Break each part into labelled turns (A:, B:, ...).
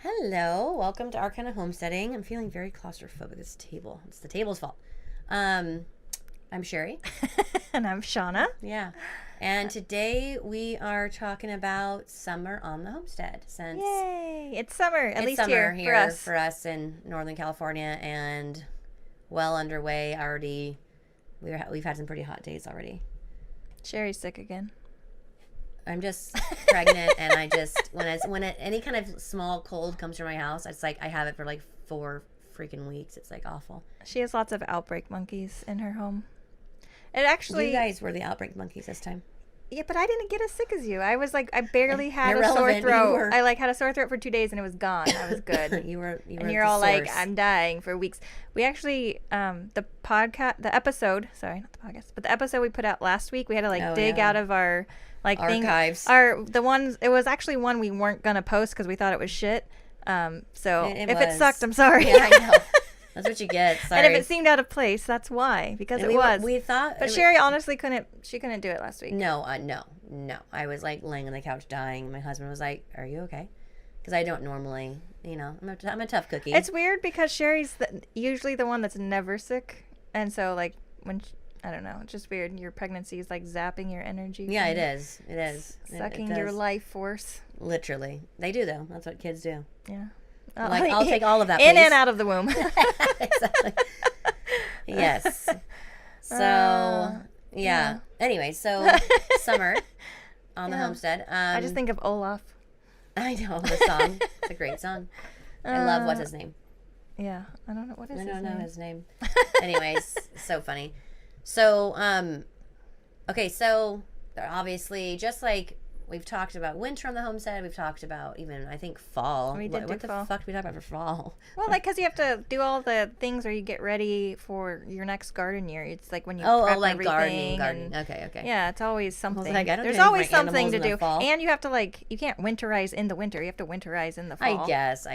A: Hello, welcome to our kind of homesteading. I'm feeling very claustrophobic. This table. It's the table's fault. I'm Sherry.
B: And I'm Shauna.
A: Yeah. And today we are talking about summer on the homestead.
B: Yay! It's summer, at least
A: summer
B: here
A: for us in Northern California, and well underway already. We've had some pretty hot days already.
B: Sherry's sick again.
A: I'm just pregnant, and I just when any kind of small cold comes to my house, it's like I have it for like 4 freaking weeks. It's like awful.
B: She has lots of outbreak monkeys in her home. It actually,
A: you guys were the outbreak monkeys this time.
B: yeah, but I didn't get as sick as you. I was like, I barely had a
A: Irrelevant.
B: sore throat. I like had a sore throat for 2 days and it was gone. I was good.
A: And
B: you're all like, I'm dying for weeks. We actually, the episode we put out last week, we had to dig out of our
A: archives.
B: The ones, it was actually one we weren't going to post because we thought it was shit. So if it sucked, I'm sorry.
A: Yeah, I know. That's what you get. Sorry.
B: And if it seemed out of place, that's why, because it was.
A: We thought.
B: But Sherry honestly couldn't do it last week.
A: No. I was like laying on the couch dying. My husband was like, "Are you okay?" Because I don't normally, I'm a tough cookie.
B: It's weird because Sherry's usually the one that's never sick. And so like I don't know, it's just weird. Your pregnancy is like zapping your energy.
A: Yeah, it is. It is.
B: Sucking your life force.
A: Literally. They do though. That's what kids do.
B: Yeah.
A: Like, I'll take all of that,
B: in
A: please.
B: and out of the womb.
A: Exactly. Yes. So, yeah. Anyway, so summer on the homestead.
B: I just think of Olaf.
A: I know the song. It's a great song. I love what's his name.
B: Yeah, I don't know what is his name.
A: I don't know his name. Anyways, so funny. So, okay, so obviously, just like we've talked about winter on the homestead, we've talked about even, I think, fall. What the fuck did we talk about for fall?
B: Well, like, because you have to do all the things where you get ready for your next garden year. It's like when you prep
A: like
B: everything.
A: gardening. Okay.
B: Yeah, it's always something.
A: There's
B: always something to do. And you have to, you can't winterize in the winter. You have to winterize in the fall.
A: I guess.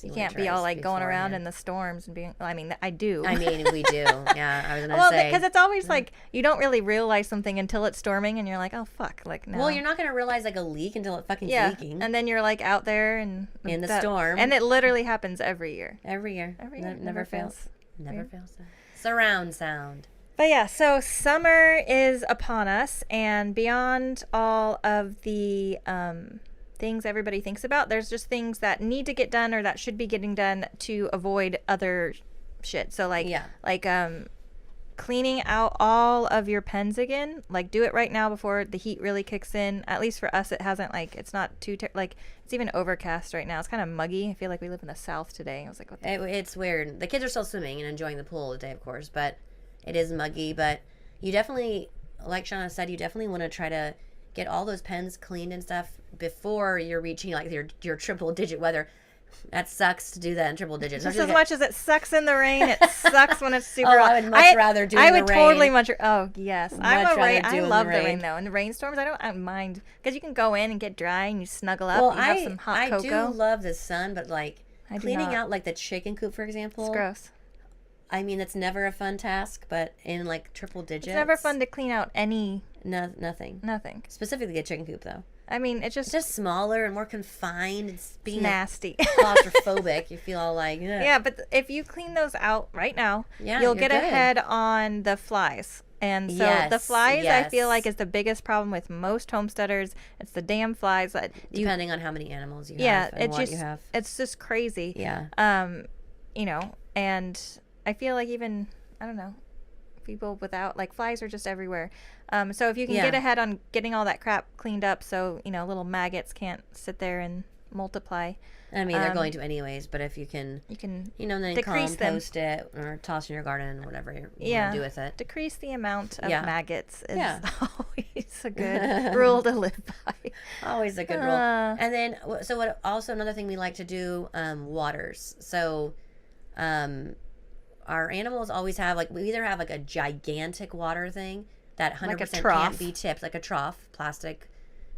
B: You can't be all, going around in the storms and being, I do.
A: I mean, we do. Yeah, I was going to say.
B: Well, because it's always, you don't really realize something until it's storming, and you're like, oh, fuck. No.
A: Well, you're not going to realize, a leak until it fucking leaking.
B: And then you're, out there and...
A: in the storm.
B: And it literally happens every year.
A: Every year.
B: Never fails.
A: Never fails. Surround sound.
B: But yeah, so summer is upon us, and beyond all of the things everybody thinks about, there's just things that need to get done or that should be getting done to avoid other shit. So cleaning out all of your pens again, do it right now before the heat really kicks in. At least for us, it hasn't, it's not too it's even overcast right now. It's kind of muggy. I feel like we live in the South today. I was like, what the
A: it's weird. The kids are still swimming and enjoying the pool today, of course, but it is muggy. But you definitely, like Shauna said, you definitely want to try to get all those pens cleaned and stuff before you're reaching your triple digit weather. That sucks to do that in triple digits.
B: Just as much as it sucks in the rain, it sucks when it's super hot.
A: I would much rather do it in the rain.
B: I would totally oh, yes. I love the
A: rain.
B: rain, though. In the rainstorms, I don't mind. Because you can go in and get dry and you snuggle up and you have some hot cocoa.
A: I do love the sun, but, cleaning out, the chicken coop, for example.
B: It's gross.
A: I mean, it's never a fun task, but in, triple digits.
B: It's never fun to clean out any...
A: Nothing. Specifically a chicken coop, though.
B: I mean, it's just
A: smaller and more confined. It's being
B: nasty.
A: Claustrophobic. You feel all like, ugh.
B: Yeah, but if you clean those out right now, you'll get
A: good.
B: ahead on the flies. And so the flies, I feel like, is the biggest problem with most homesteaders. It's the damn flies.
A: Depending on how many animals you have and what you have.
B: It's just crazy.
A: Yeah.
B: And I feel like even, I don't know, people without, flies are just everywhere. So if you can get ahead on getting all that crap cleaned up so, little maggots can't sit there and multiply.
A: I mean, they're going to anyways, but if you can then
B: decrease
A: compost it or toss in your garden or whatever you want to do with it.
B: Decrease the amount of maggots is always a good rule to live by.
A: Always a good rule. And then, also another thing we like to do, waters. So, our animals always have, we either have, a gigantic water thing that 100% can't be tipped, like a trough, plastic,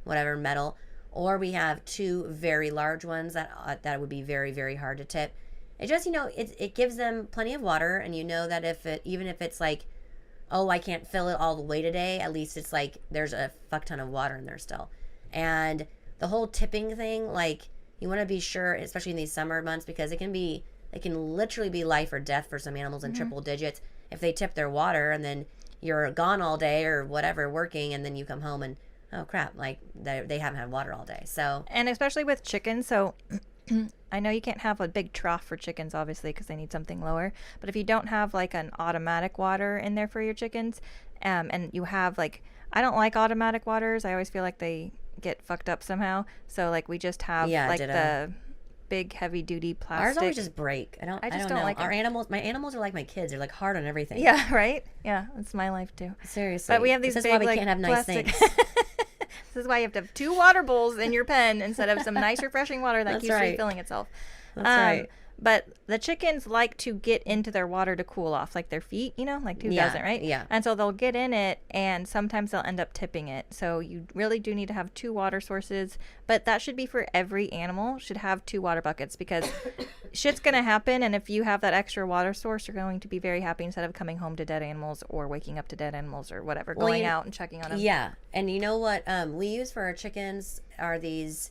A: whatever, metal, or we have 2 very large ones that would be very, very hard to tip. It just, it gives them plenty of water, and that even if it's I can't fill it all the way today, at least it's there's a fuck ton of water in there still. And the whole tipping thing, you want to be sure, especially in these summer months, because it can literally be life or death for some animals in triple digits if they tip their water and then you're gone all day or whatever working, and then you come home and oh crap, like they haven't had water all day. So,
B: and especially with chickens, so I know you can't have a big trough for chickens, obviously, because they need something lower. But if you don't have like an automatic water in there for your chickens, and you have like, I don't like automatic waters. I always feel like they get fucked up somehow. So like we just have the big heavy duty plastic.
A: Ours always just break. I don't know.
B: Like
A: our animals, my animals are like my kids. They're like hard on everything.
B: Yeah, right. Yeah, it's my life too.
A: Seriously.
B: But we have these
A: this
B: big,
A: is why we
B: like,
A: can't have nice
B: plastic
A: things.
B: This is why you have to have 2 water bowls in your pen instead of some nice refreshing water that keeps refilling itself.
A: That's right.
B: But the chickens like to get into their water to cool off, like their feet, like who doesn't, right?
A: Yeah.
B: And so they'll get in it, and sometimes they'll end up tipping it. So you really do need to have 2 water sources, but that should be for every animal, should have 2 water buckets, because shit's going to happen, and if you have that extra water source, you're going to be very happy instead of coming home to dead animals or waking up to dead animals or whatever, going out and checking on them.
A: Yeah, and you know what we use for our chickens are these,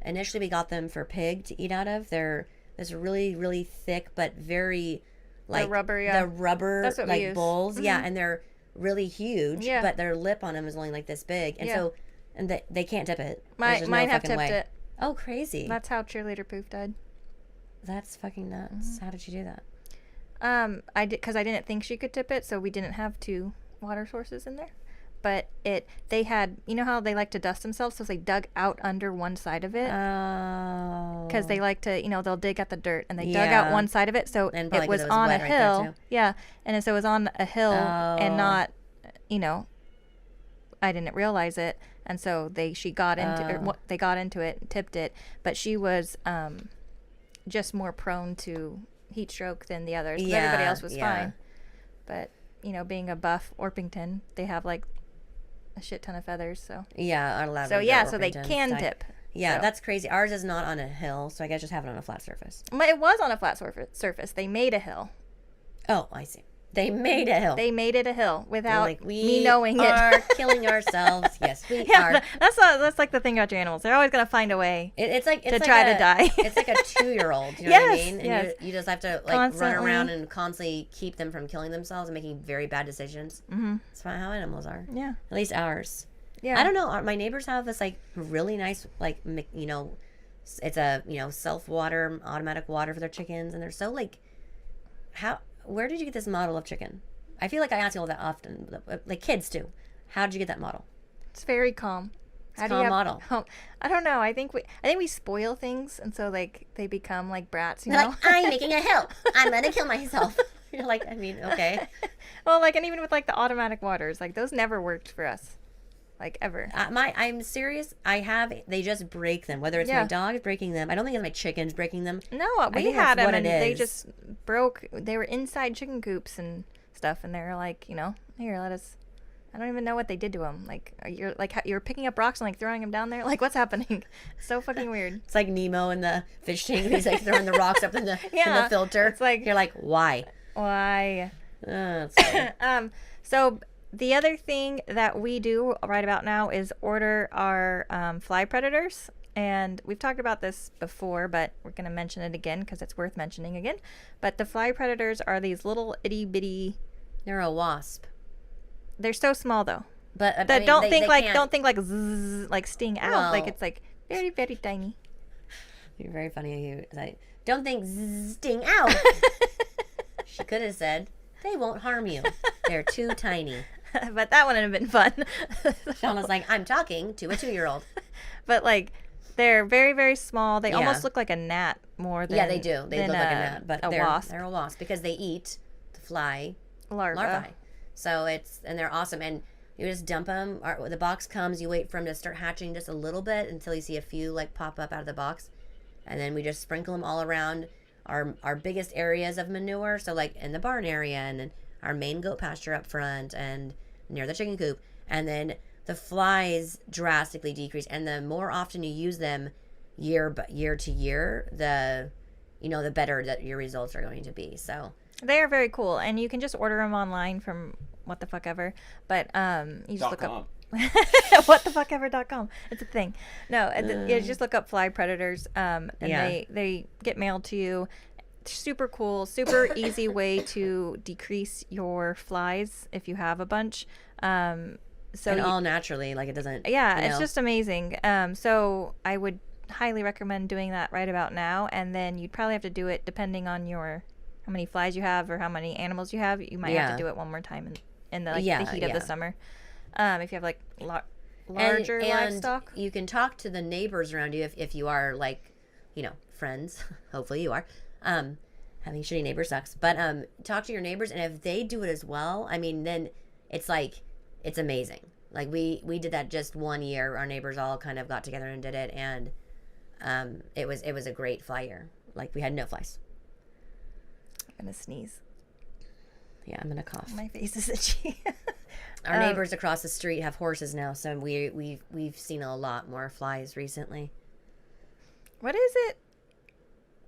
A: initially we got them for pig to eat out of. They're this really, really thick, but very, like,
B: the rubber,
A: that's what like, bowls. Mm-hmm. Yeah, and they're really huge, but their lip on them is only like this big. And so, and they can't tip it.
B: Mine have tipped it.
A: Oh, crazy.
B: That's how Cheerleader Poof died.
A: That's fucking nuts. Mm-hmm. How did she do that?
B: I did, because I didn't think she could tip it, so we didn't have 2 water sources in there. But they had, you know how they like to dust themselves, so they dug out under one side of it.
A: Oh.
B: Because they like to, they'll dig at the dirt, and they dug out one side of it, so it was on a hill. Right, yeah, and so it was on a hill and not, I didn't realize it, and so they got into it, and tipped it, but she was just more prone to heat stroke than the others. Yeah, everybody else was fine, but being a buff Orpington, they have like a shit ton of feathers, so so they can tip.
A: Yeah, that's crazy. Ours is not on a hill, so I guess just have it on a flat surface.
B: It was on a flat surface. They made a hill.
A: Oh, I see. They made a hill.
B: They made it a hill without me knowing it.
A: We are killing ourselves. Yes, we are.
B: That's like the thing about your animals. They're always gonna find a way.
A: It's like
B: to try to die.
A: It's like a 2-year-old. You know what I mean? And you just have to
B: constantly
A: run around and constantly keep them from killing themselves and making very bad decisions. Mm-hmm. That's how animals are.
B: Yeah.
A: At least ours.
B: Yeah.
A: I don't know. My neighbors have this like really nice it's a self water, automatic water for their chickens, and they're so like, where did you get this model of chicken? I feel like I ask you all that often, like kids do. How did you get that model?
B: It's very calm.
A: Model.
B: I don't know. I think we spoil things, and so like they become like brats.
A: Like, I'm making a hill. I'm gonna kill myself. You're like, I mean, okay.
B: Well, like, and even with like the automatic waters, like those never worked for us, like ever.
A: I'm serious. They just break them. Whether it's my dog breaking them, I don't think it's my chickens breaking them.
B: No, we had them, and they just broke. They were inside chicken coops and stuff, and they were like, here, let us. I don't even know what they did to them. Like, you're picking up rocks and like throwing them down there. Like, what's happening? It's so fucking weird.
A: It's like Nemo in the fish tank. He's like throwing the rocks up in the filter.
B: It's like,
A: you're like, why?
B: So the other thing that we do right about now is order our fly predators. And we've talked about this before, but we're going to mention it again because it's worth mentioning again. But the fly predators are these little itty bitty.
A: They're a wasp.
B: They're so small though.
A: But
B: don't think like zzz, like sting out. Well, like it's like very, very tiny.
A: You're very funny. Don't think sting out. She could have said, they won't harm you. They're too tiny.
B: But that wouldn't have been fun.
A: Shauna's like, I'm talking to a 2-year-old.
B: But like, they're very, very small. They almost look like a gnat more than
A: they do. They look like a gnat, but they're
B: wasp.
A: They're a wasp because they eat the fly
B: larvae.
A: So and they're awesome. And you just dump them. The box comes. You wait for them to start hatching just a little bit until you see a few like pop up out of the box, and then we just sprinkle them all around our biggest areas of manure. So like in the barn area and then our main goat pasture up front and near the chicken coop, and then the flies drastically decrease. And the more often you use them year to year, the better that your results are going to be. So
B: they are very cool, and you can just order them online from what the fuck ever. But you just look up whatthefuckever.com. It's a thing. No, you just look up fly predators, and they get mailed to you. Super cool, super easy way to decrease your flies if you have a bunch.
A: All naturally, like it doesn't.
B: Yeah, it's just amazing. So I would highly recommend doing that right about now, and then you'd probably have to do it depending on how many flies you have or how many animals you have. You might have to do it one more time in the heat of the summer. If you have like larger livestock,
A: you can talk to the neighbors around you if you are like, friends. Hopefully you are. Having shitty neighbors sucks, but talk to your neighbors, and if they do it as well, I mean, then it's like it's amazing. Like we did that just one year. Our neighbors all kind of got together and did it, and it was a great fly year. Like we had no flies.
B: I'm gonna sneeze.
A: Yeah, I'm gonna cough.
B: My face is itchy.
A: Our neighbors across the street have horses now, so we've seen a lot more flies recently.
B: What is it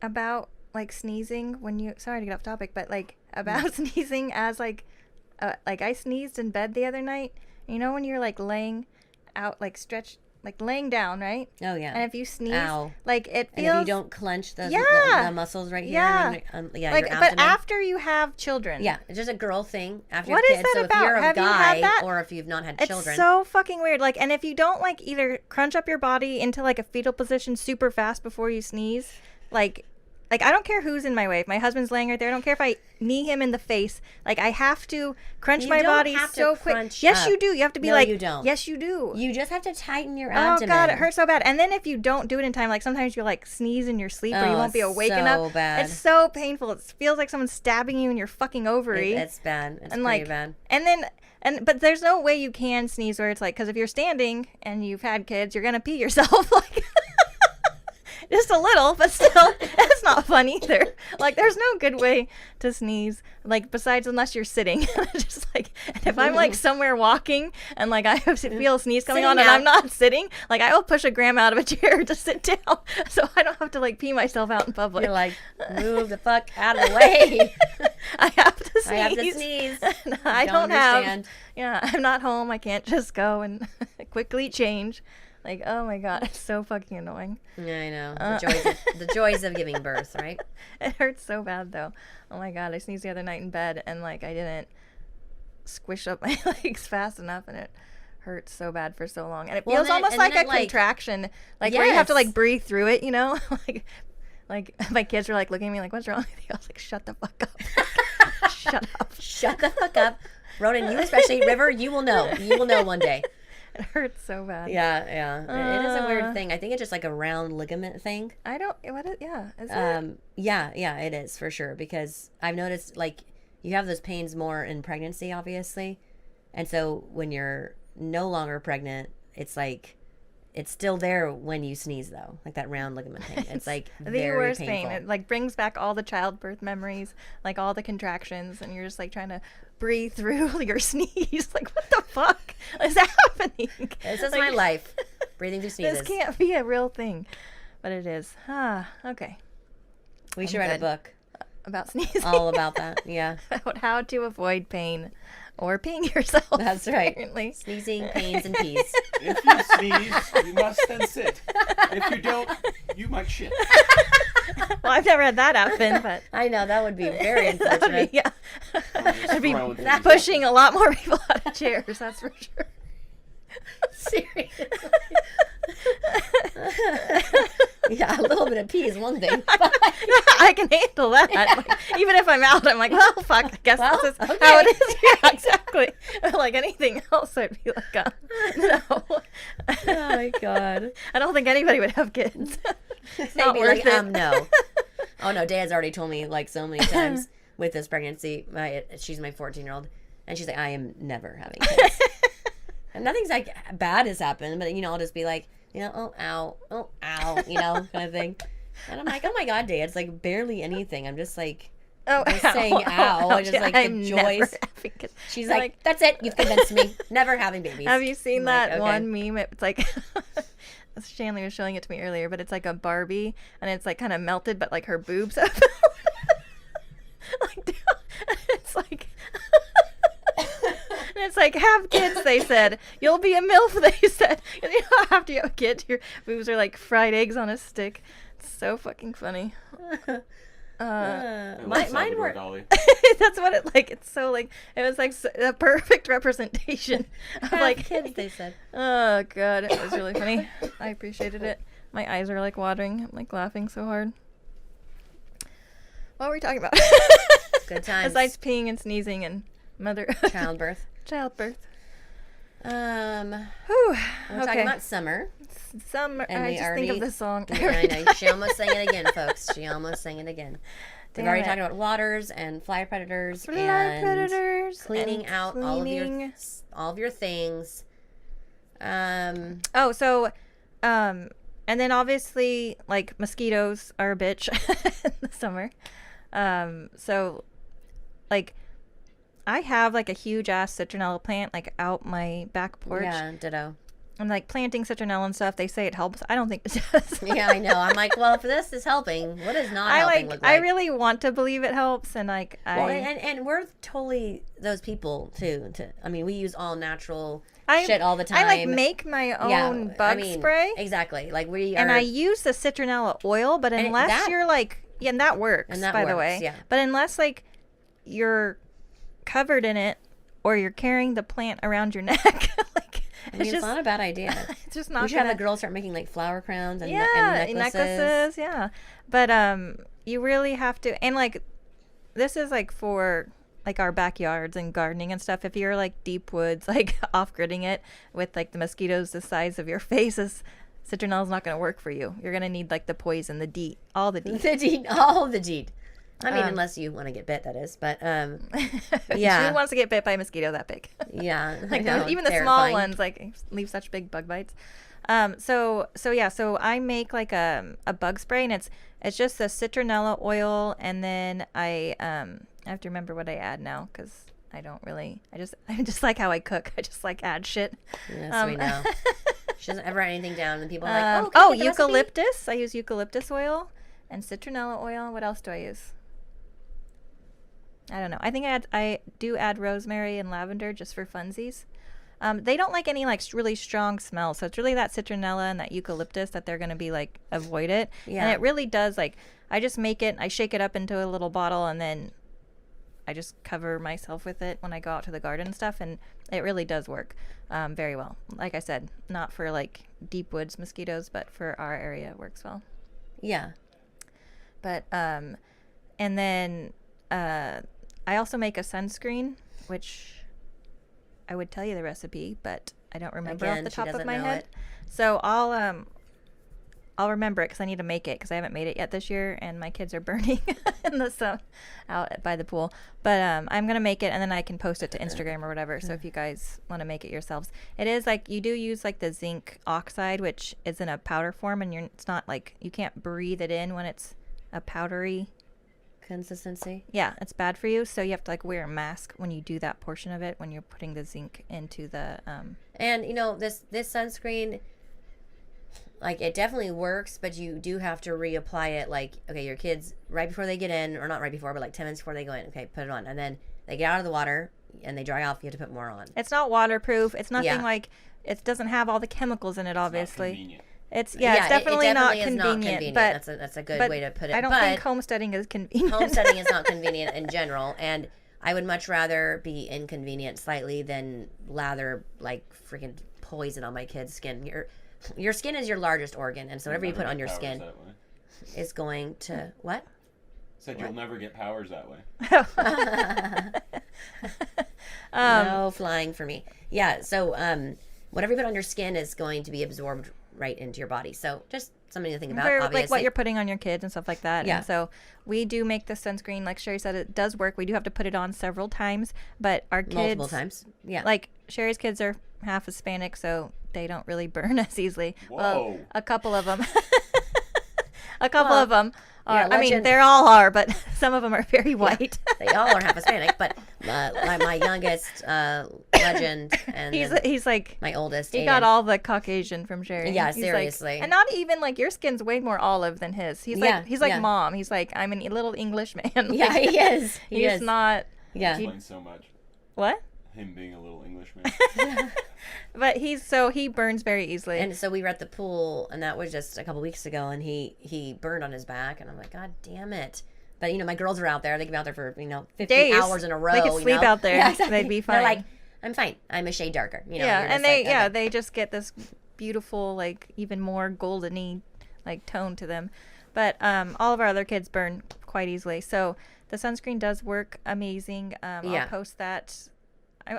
B: about like sneezing when you? Sorry to get off topic, but like about sneezing as like I sneezed in bed the other night. You know when you're like laying out, like stretched, like laying down, right?
A: Oh yeah.
B: And if you sneeze,
A: ow,
B: like it feels.
A: And if you don't clench the muscles right here,
B: like,
A: your abdomen.
B: But after you have children,
A: it's just a girl thing. After
B: what
A: you have
B: is
A: kids.
B: that
A: so
B: about?
A: if you're a
B: have
A: guy,
B: you had that?
A: Or if you've not had children,
B: it's so fucking weird. Like, and if you don't like either crunch up your body into like a fetal position super fast before you sneeze, like I don't care who's in my way. If my husband's laying right there, I don't care if I knee him in the face. Like, I have to crunch my body so quick. Yes, you do. You have to be
A: you don't.
B: Yes, you do.
A: You just have to tighten your abdomen.
B: Oh, God, it hurts so bad. And then if you don't do it in time, like sometimes you'll like sneeze in your sleep or you won't be awake enough.
A: Bad.
B: It's so painful. It feels like someone's stabbing you in your fucking ovary.
A: It's bad. It's pretty bad.
B: But there's no way you can sneeze where it's like, because if you're standing and you've had kids, you're going to pee yourself. Like, just a little, but still, it's not fun either. Like, there's no good way to sneeze, like, besides unless you're sitting. Just like, and if I'm like somewhere walking and like I feel a sneeze coming on and I'm not sitting, like I will push a grandma out of a chair to sit down so I don't have to like pee myself out in public.
A: You're like, move the fuck out of the way.
B: I have to sneeze.
A: I have to sneeze.
B: I don't understand. I'm not home. I can't just go and quickly change. Like, oh my God, it's so fucking annoying.
A: Yeah, I know. The joys of giving birth, right?
B: It hurts so bad, though. Oh my God, I sneezed the other night in bed, and like I didn't squish up my legs fast enough, and it hurts so bad for so long. And it feels almost like a contraction, like where you have to like breathe through it, you know? Like my kids were like looking at me like, "What's wrong with you?" I was like, "Shut the fuck up." Shut up.
A: Shut the fuck up. Ronan, you especially, River, you will know. You will know one day.
B: It hurts so bad.
A: Yeah. It is a weird thing. I think it's just like a round ligament thing.
B: Is it?
A: Yeah, it is for sure. Because I've noticed like you have those pains more in pregnancy, obviously. And so when you're no longer pregnant, it's like, it's still there when you sneeze though. Like that round ligament thing. It's like very
B: worst
A: painful.
B: Pain. It like brings back all the childbirth memories, like all the contractions, and you're just like trying to breathe through your sneeze. Like, what the fuck is happening?
A: This is my life. Breathing through sneezes.
B: This can't be a real thing. But it is. Okay.
A: We should write a book.
B: About sneezing.
A: All about that, yeah.
B: About how to avoid pain. Or peeing yourself.
A: That's right.
B: Apparently.
A: Sneezing, pains, and peas.
C: If you sneeze, you must then sit. If you don't, you might shit.
B: Well, I've never had that happen, but
A: I know that would be very unfortunate.
B: It'd be pushing a lot more people out of chairs. That's for sure.
A: Seriously. Yeah, a little bit of pee is one thing.
B: I can handle that. Like, even if I'm out, I'm like, well, fuck, I guess this is how it is. Yeah, exactly. Like anything else, I'd be like, no.
A: Oh my God.
B: I don't think anybody would have kids. It's
A: They'd
B: not
A: be
B: worth
A: like,
B: it.
A: no. Oh no, Dad's already told me like so many times with this pregnancy. She's my 14-year-old, and she's like, I am never having kids. And nothing's like bad has happened, but I'll just be like, oh ow, kind of thing. And I'm like, oh my God, Dad, it's like barely anything. I'm just like, saying ow. I just like the joys. She's like, that's it. You've convinced me. Never having babies.
B: Have you seen that one meme? It's like, Shanley was showing it to me earlier, but it's like a Barbie, and it's like kind of melted, but like her boobs have like, it's like. And it's like, have kids, they said. You'll be a MILF, they said. You don't have to have a kid. Your boobs are like fried eggs on a stick. It's so fucking funny.
A: Mine were.
B: That's what it like. It's so like it was like a perfect representation of like
A: kids. They said.
B: Oh god, it was really funny. I appreciated it. My eyes are like watering. I'm like laughing so hard. What were we talking about?
A: Good times.
B: Besides peeing and sneezing and
A: childbirth.
B: We're
A: talking about summer.
B: Summer. And I just think of the song.
A: I know. She almost sang it again, folks. She almost sang it again. We've already talked about waters and fly predators and cleaning out all of your things.
B: And then obviously like mosquitoes are a bitch in the summer. So like I have like a huge ass citronella plant like out my back porch.
A: Yeah, ditto.
B: I'm like planting citronella and stuff. They say it helps. I don't think it does.
A: Yeah, I know. I'm like, well, if this is helping, what is not helping? Look like?
B: I really want to believe it helps, and like
A: and we're totally those people too. I mean, we use all natural shit all the time.
B: I like make my own bug spray.
A: Exactly. Like
B: and I use the citronella oil, but unless you're like, and that works, by the way. Yeah. But unless like you're covered in it or you're carrying the plant around your neck, like.
A: It's not a bad idea.
B: It's just not.
A: We should have the girls start making like flower crowns and necklaces.
B: Yeah, but you really have to. And like, this is like for like our backyards and gardening and stuff. If you're like deep woods, like off gridding it with like the mosquitoes the size of your faces, citronella is not going to work for you. You're going to need like the poison, the DEET, all the DEET,
A: all the DEET. I mean, unless you want to get bit, that is. But,
B: yeah. Who wants to get bit by a mosquito that big?
A: Yeah.
B: Like even the small ones, like, leave such big bug bites. So I make, like, a bug spray, and it's just the citronella oil, and then I have to remember what I add now, because I just like how I cook. I just, like, add shit.
A: Yes, we know. She doesn't ever write anything down, and people are like,
B: eucalyptus. I use eucalyptus oil and citronella oil. What else do I use? I don't know. I think I do add rosemary and lavender just for funsies. They don't like any like really strong smell, so it's really that citronella and that eucalyptus that they're gonna be like avoid it. Yeah. And it really does like I just make it. I shake it up into a little bottle and then I just cover myself with it when I go out to the garden and stuff, and it really does work very well. Like I said, not for like deep woods mosquitoes, but for our area it works well.
A: Yeah.
B: But and then I also make a sunscreen, which I would tell you the recipe, but I don't remember off the top of my head. So I'll remember it because I need to make it because I haven't made it yet this year, and my kids are burning in the sun out by the pool. But I'm gonna make it, and then I can post it to Instagram or whatever. So if you guys want to make it yourselves, it is like you do use like the zinc oxide, which is in a powder form, and it's not like you can't breathe it in when it's a powdery
A: consistency.
B: Yeah, it's bad for you, so you have to like wear a mask when you do that portion of it when you're putting the zinc into the
A: and you know this sunscreen, like it definitely works, but you do have to reapply it. Like, okay, your kids right before they get in, or not right before, but like 10 minutes before they go in, okay, put it on, and then they get out of the water and they dry off, you have to put more on.
B: It's not waterproof. It's nothing like it doesn't have all the chemicals in it, obviously. It's definitely not convenient. But
A: that's a good way to put it.
B: I don't think homesteading is convenient.
A: Homesteading is not convenient in general, and I would much rather be inconvenient slightly than lather like freaking poison on my kid's skin. Your skin is your largest organ, and so whatever you put on your skin is going to what?
C: Said you'll never get powers that way.
A: No flying for me. Yeah, so whatever you put on your skin is going to be absorbed right into your body. So just something to think about, obviously.
B: Like what you're putting on your kids and stuff like that. Yeah. And so we do make the sunscreen. Like Sherry said, it does work. We do have to put it on several times, but our kids...
A: Multiple times. Yeah.
B: Like Sherry's kids are half Hispanic, so they don't really burn as easily.
C: Whoa.
B: Well, a couple of them. Of them. I mean, they all are, but some of them are very white.
A: Yeah, they all are half Hispanic, but my youngest, Legend, and
B: he's like
A: my oldest.
B: He got all the Caucasian from Sherry.
A: Yeah, seriously.
B: Like, and not even like your skin's way more olive than his. He's like Mom. He's like, I'm a little English man.
A: Yeah, he is.
B: He's not.
C: Yeah. Explains so much.
B: What?
C: Him being a little Englishman.
B: But he burns very easily.
A: And so we were at the pool, and that was just a couple weeks ago, and he burned on his back, and I'm like, God damn it. But, my girls are out there. They can be out there for, 50
B: Days.
A: hours in a row.
B: They can sleep out there. Yeah, exactly. They'd be fine.
A: They're like, I'm fine. I'm a shade darker.
B: Yeah, and they just get this beautiful, like, even more golden-y, like, tone to them. But all of our other kids burn quite easily. So the sunscreen does work amazing. I'll post that.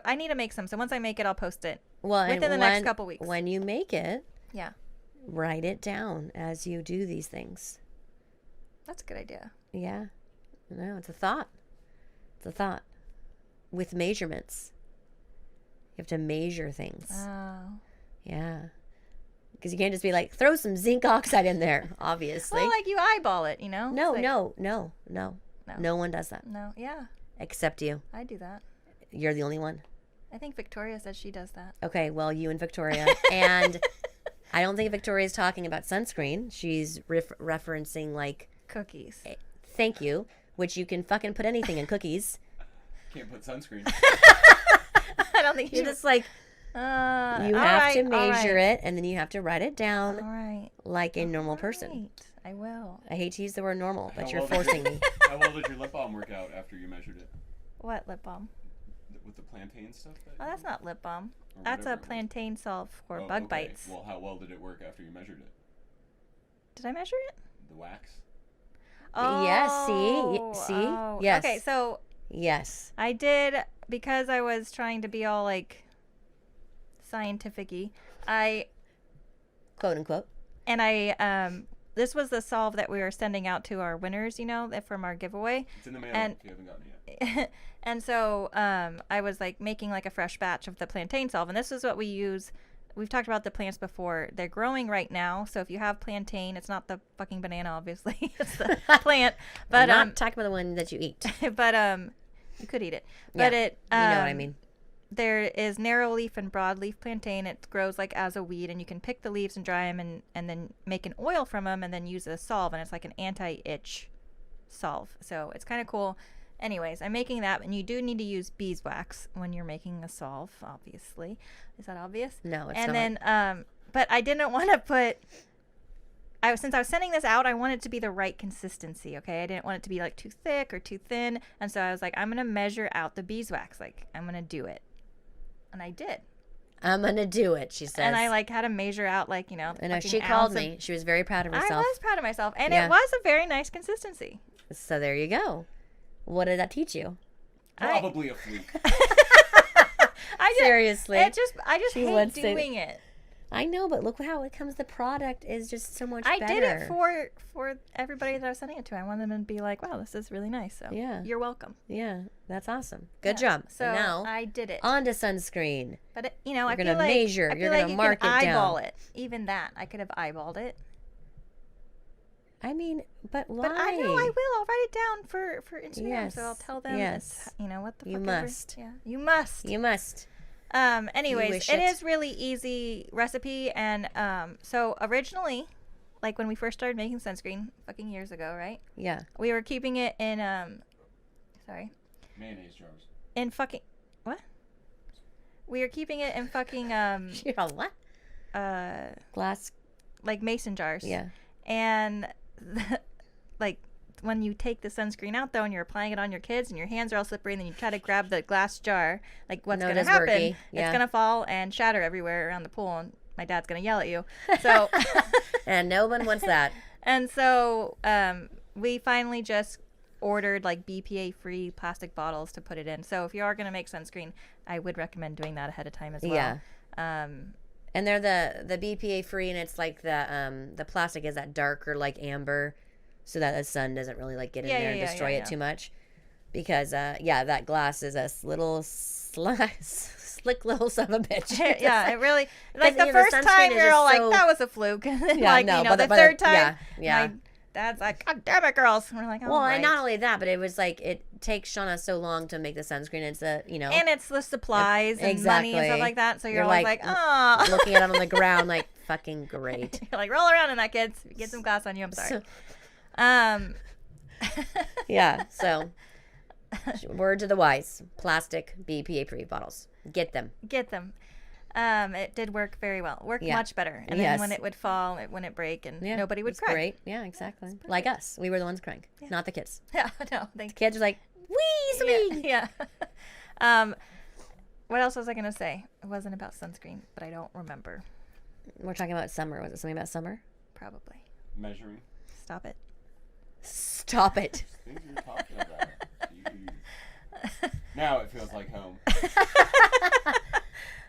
B: I need to make some. So once I make it, I'll post it within the next couple weeks.
A: When you make it,
B: yeah,
A: write it down as you do these things.
B: That's a good idea.
A: Yeah. No, it's a thought. It's a thought. With measurements. You have to measure things.
B: Oh.
A: Yeah. Because you can't just be like, throw some zinc oxide in there, obviously.
B: Well, like you eyeball it,
A: No,
B: like,
A: no. No one does that.
B: No, yeah.
A: Except you.
B: I do that.
A: You're the only one.
B: I think Victoria says she does that.
A: Okay, well, you and Victoria. And I don't think Victoria's talking about sunscreen. She's referencing, like...
B: cookies.
A: Thank you. Which you can fucking put anything in cookies.
C: Can't put sunscreen.
B: I don't think
A: you're just like... you have to measure it, and then you have to write it down like a normal person.
B: I will.
A: I hate to use the word normal, but you're forcing me.
C: How well did your lip balm work out after you measured it?
B: What lip balm?
C: With the plantain stuff?
B: That's not lip balm. That's a plantain salve for bug bites.
C: Well, how well did it work after you measured it?
B: Did I measure it?
C: The wax?
B: Oh.
A: Yes, see?
B: Oh.
A: Yes.
B: Okay, so...
A: Yes.
B: I did, because I was trying to be all, like... scientific-y.
A: Quote unquote.
B: And this was the solve that we were sending out to our winners, from our giveaway.
C: It's in the mail if you haven't gotten it yet.
B: And so I was like making like a fresh batch of the plantain solve, and this is what we use. We've talked about the plants before. They're growing right now, so if you have plantain, it's not the fucking banana, obviously. It's the plant. But
A: I'm not talking about the one that you eat.
B: But you could eat it. But
A: you know what I mean.
B: There is narrow leaf and broad leaf plantain. It grows like as a weed, and you can pick the leaves and dry them and then make an oil from them and then use a solve, and it's like an anti-itch solve. So it's kind of cool. Anyways, I'm making that, and you do need to use beeswax when you're making a solve, obviously. Is that obvious?
A: No, it's
B: not.
A: And
B: then, but I didn't want to put... since I was sending this out, I wanted it to be the right consistency, okay? I didn't want it to be like too thick or too thin. And so I was like, I'm going to measure out the beeswax. Like, I'm going to do it. And I did.
A: I'm going to do it, she says.
B: And I like had to measure out like,
A: I know she called me. She was very proud of herself.
B: I was proud of myself. And it was a very nice consistency.
A: So there you go. What did that teach you?
C: Probably a fluke.
A: Seriously.
B: I just hate doing it.
A: I know, but look how it comes. The product is just so much better.
B: I did it for everybody that I was sending it to. I wanted them to be like, wow, this is really nice. So
A: yeah,
B: you're welcome.
A: Yeah, that's awesome. Good job.
B: So
A: now
B: I did it.
A: On to sunscreen.
B: But
A: you're
B: I
A: gonna
B: feel like
A: measure. You're gonna mark it down.
B: Eyeball it. Even that, I could have eyeballed it.
A: I mean, but why?
B: But I know I will. I'll write it down for Instagram.
A: Yes.
B: So I'll tell them.
A: Yes.
B: What the fuck.
A: You must.
B: Yeah. You must.
A: You must.
B: Anyways, it is really easy recipe, and so originally, like when we first started making sunscreen, fucking years ago, right?
A: Yeah.
B: We were keeping it in
C: mayonnaise jars.
B: In fucking what? We were keeping it in fucking
A: what? Glass,
B: like mason jars.
A: Yeah.
B: And like when you take the sunscreen out though and you're applying it on your kids and your hands are all slippery and then you try to grab the glass jar, like what's going to happen?
A: Yeah.
B: It's going to fall and shatter everywhere around the pool, and my dad's going to yell at you. So
A: and no one wants that.
B: And so we finally just ordered like BPA free plastic bottles to put it in. So if you are going to make sunscreen, I would recommend doing that ahead of time as well.
A: Yeah. And they're the BPA free, and it's like the plastic is that darker like amber, so that the sun doesn't really like get in there and destroy it too much. Because that glass is a little slick little son of a bitch.
B: Yeah, it really like the first time you're all like that was a fluke. Like the third time,
A: yeah.
B: My dad's like, God damn it, girls. And we're like,
A: well, and not only that, but it was like it takes Shauna so long to make the sunscreen. It's and
B: it's the supplies and money and stuff like that. So you're always like, oh,
A: looking at it on the ground like fucking great.
B: You're like, roll around in that, kids. Get some glass on you. I'm sorry.
A: Yeah. So Word to the wise. Plastic BPA-free bottles. Get them.
B: It did work very well. Worked much better. And then when it would fall, it wouldn't break, and nobody would cry.
A: Great. Yeah, exactly. Like us. We were the ones crying, not the kids.
B: Yeah, no.
A: The kids were like, wee, sweet.
B: Yeah. What else was I going to say? It wasn't about sunscreen, but I don't remember.
A: We're talking about summer. Was it something about summer?
B: Probably.
C: Measuring.
B: Stop it.
C: Things you're talking about. Now it feels like home.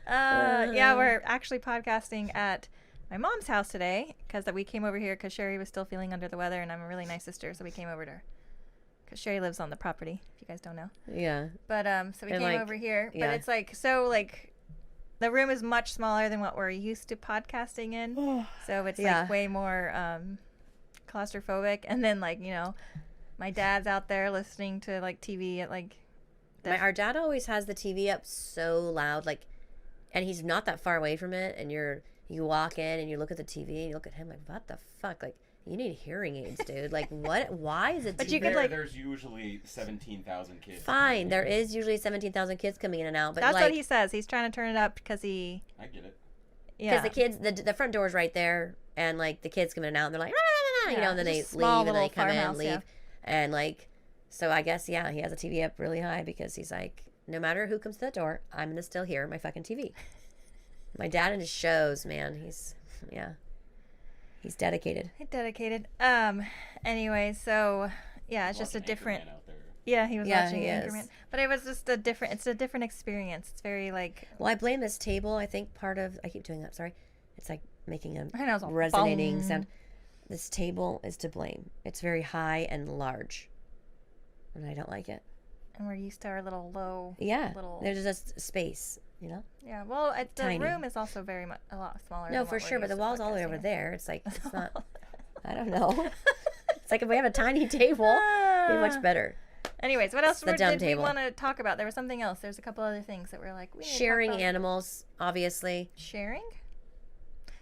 B: Yeah, we're actually podcasting at my mom's house today because we came over here because Sherry was still feeling under the weather, and I'm a really nice sister, so we came over to her because Sherry lives on the property, if you guys don't know.
A: Yeah.
B: But so we came over here, but it's like the room is much smaller than what we're used to podcasting in, so it's like way more claustrophobic, and then my dad's out there listening to TV at
A: our dad always has the TV up so loud, and he's not that far away from it, and you walk in and you look at the TV and you look at him like, what the fuck? You need hearing aids, dude. What? Why is it?
B: But
C: there's usually 17,000 kids.
A: Fine, there is usually 17,000 kids coming in and out, but
B: that's what he says. He's trying to turn it up because
C: I get it.
A: Yeah. Because the kids, the front door's right there, and the kids come in and out, and they're like, nah, and then they leave, and then they come in and leave, and so I guess he has a TV up really high because he's like, no matter who comes to the door, I'm gonna still hear my fucking TV. My dad and his shows, man, he's dedicated. Anyway, so it's just a different. Yeah, he was watching Anchorman, but it was just it's a different experience. It's very Well, I blame this table. I think I keep doing that. Sorry, it's making a resonating sound. This table is to blame. It's very high and large, and I don't like it.
B: And we're used to our little low.
A: Yeah, there's just space,
B: Yeah, well, the room is also a lot smaller.
A: No, for sure, but the wall's all the way over there. It's it's not. I don't know. It's if we have a tiny table, it'd be much better.
B: Anyways, what else did we want to talk about? There was something else. There's a couple other things that we're we need
A: sharing
B: to talk about.
A: Animals, obviously.
B: Sharing?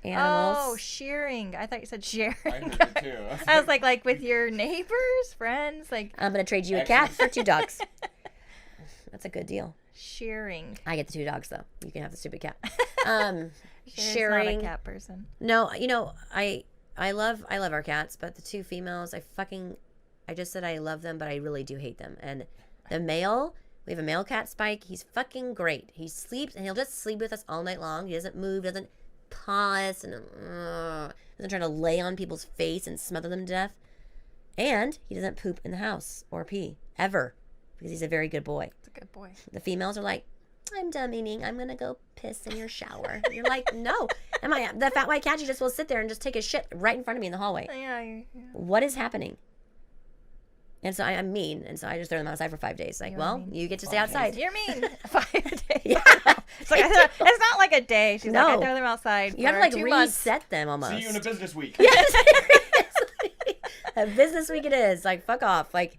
A: Animals.
B: Oh, shearing. I thought you said sharing.
C: I heard it too.
B: I was like with your neighbors, friends,
A: I'm gonna trade you a cat for 2 dogs. That's a good deal.
B: Shearing.
A: I get the 2 dogs though. You can have the stupid cat.
B: Sharing. Not a cat person.
A: No, I love our cats, but the 2 females, I just said I love them, but I really do hate them. And the male, we have a male cat, Spike. He's fucking great. He sleeps, and he'll just sleep with us all night long. He doesn't move, doesn't paw us, and doesn't try to lay on people's face and smother them to death. And he doesn't poop in the house or pee, ever, because he's a very good boy.
B: It's a good boy. The
A: females are like, I'm done eating. I'm going to go piss in your shower. You're like, no. The fat white cat, she just will sit there and just take a shit right in front of me in the hallway.
B: Yeah.
A: What is happening? And so I'm mean, and so I just throw them outside for 5 days. You get to stay outside.
B: You're mean. 5 days.
A: Yeah.
B: It's it's not like a day. She's I throw them outside.
A: You have to
B: 2
A: reset
B: months.
A: them almost.
C: See you in a business week.
A: Yes. A business week it is. Fuck off. I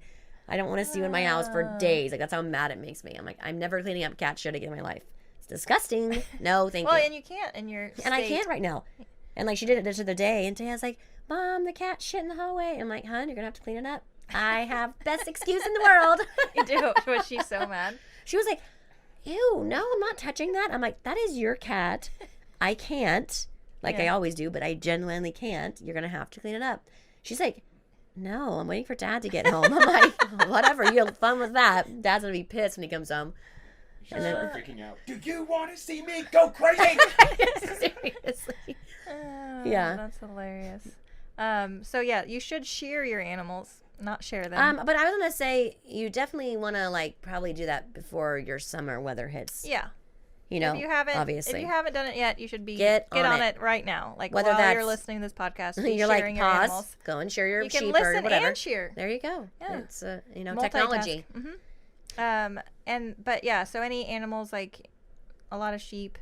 A: don't want to see you in my house for days. That's how mad it makes me. I'm never cleaning up cat shit again in my life. It's disgusting. No, thank you.
B: Well, and you can't in your state.
A: And I can't right now. And she did it this other day, and Taya's like, Mom, the cat shit in the hallway. I'm like, hon, you're gonna have to clean it up. I have best excuse in the world.
B: You do. Was she so mad?
A: She was like, ew, no, I'm not touching that. I'm like, that is your cat. I can't. I always do, but I genuinely can't. You're going to have to clean it up. She's like, no, I'm waiting for Dad to get home. I'm like, whatever. You have fun with that. Dad's going to be pissed when he comes home.
C: She's freaking out. Do you want to see me go crazy?
A: Seriously.
B: Yeah. That's hilarious. So, you should shear your animals. Not share them.
A: But I was gonna say you definitely want to probably do that before your summer weather hits.
B: Yeah.
A: If you
B: haven't done it yet, you should
A: get on
B: it right now.
A: Whether
B: while you're listening to this podcast,
A: you're
B: sharing your
A: pause,
B: animals.
A: go and share your
B: you can
A: sheep
B: listen
A: or whatever.
B: And shear.
A: There you go.
B: Yeah.
A: It's technology.
B: Mm-hmm. So any animals a lot of sheep,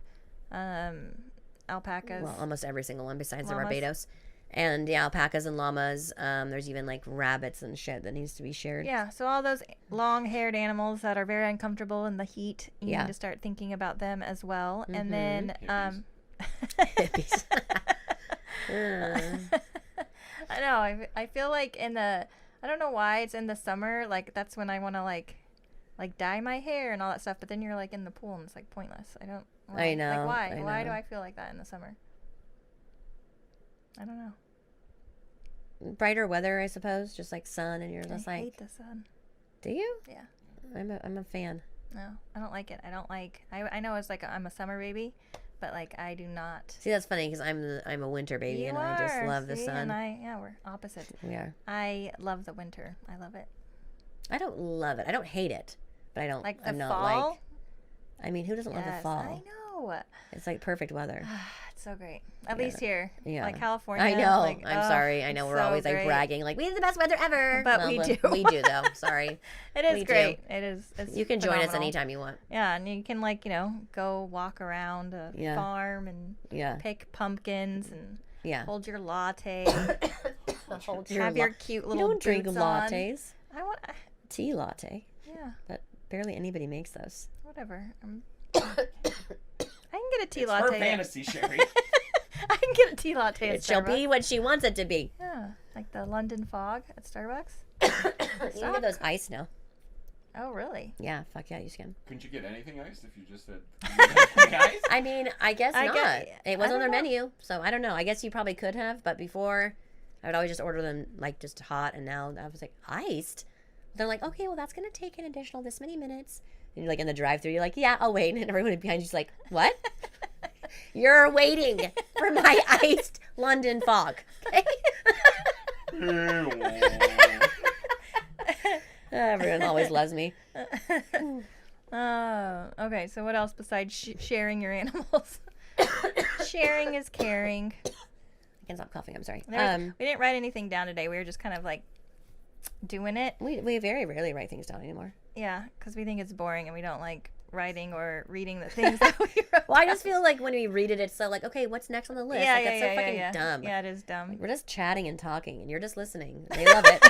B: alpacas.
A: Well, almost every single one besides
B: llamas.
A: the Barbados. And alpacas and llamas. There's even rabbits and shit that needs to be shared.
B: Yeah, so all those long-haired animals that are very uncomfortable in the heat, you need to start thinking about them as well. Mm-hmm. And then
A: hippies.
B: I know. I feel like I don't know why it's in the summer. That's when I want to like dye my hair and all that stuff, but then you're like in the pool and it's like pointless. I don't.
A: I know.
B: Like why?
A: I know.
B: Why do I feel like that in the summer? I don't know.
A: Brighter weather, I suppose, just like sun, and you're just
B: I
A: like.
B: hate the sun.
A: Do you?
B: Yeah.
A: I'm a fan.
B: No, I don't like it. I don't like. I know it's like I'm a summer baby, but like I do not.
A: See, that's funny because I'm a winter baby,
B: You
A: and
B: are.
A: I just love the
B: See,
A: sun.
B: and we're opposites.
A: We are.
B: I love the winter. I love it.
A: I don't love it. I don't hate it, but I don't.
B: Like the
A: I'm not
B: fall.
A: like. I mean, who doesn't love the fall?
B: I know.
A: It's like perfect weather.
B: It's so great. At least here.
A: Yeah.
B: Like California.
A: I know.
B: Like,
A: I'm sorry. I know we're
B: so
A: always like
B: great.
A: bragging, like we have the best weather ever.
B: But we do.
A: We do though. Sorry.
B: It is
A: We
B: great.
A: do.
B: It is. It's
A: You can join us
B: phenomenal.
A: anytime you want.
B: Yeah, and you can like go walk around a
A: Yeah.
B: farm and
A: Yeah.
B: pick pumpkins and
A: Yeah.
B: hold your latte.
A: Hold
B: Have your cute
A: You
B: little
A: don't drink
B: boots on.
A: lattes.
B: I want.
A: Tea latte,
B: Yeah.
A: but barely anybody makes those.
B: Whatever. I can get a tea
C: It's
B: latte.
C: her fantasy, Sherry.
B: I can get a tea latte.
A: It shall be what she wants it to be.
B: Yeah, like the London Fog at Starbucks.
A: You can get those iced now.
B: Oh, really?
A: Yeah, fuck yeah, you can.
C: Couldn't you get anything iced if you just said anything iced?
A: I mean, I guess not. It wasn't on their
B: don't know.
A: menu, so I don't know. I guess you probably could have, but before, I would always just order them like just hot, and now I was like, iced? They're like, okay, well, that's going to take an additional this many minutes. And you're like in the drive-thru, you're like, yeah, I'll wait. And everyone behind you's like, what? You're waiting for my iced London Fog. Okay? Everyone always loves me.
B: Okay, so what else besides sharing your animals? Sharing is caring.
A: I can't stop coughing. I'm sorry.
B: We didn't write anything down today. We were just kind of like doing it.
A: We very rarely write things down anymore.
B: Yeah, because we think it's boring and we don't like writing or reading the things that we wrote.
A: Well, I just feel like when we read it, it's so like, okay, what's next on the list? Like, it's so fucking dumb.
B: Yeah, it is dumb.
A: We're just chatting and talking, and you're just listening. They love it.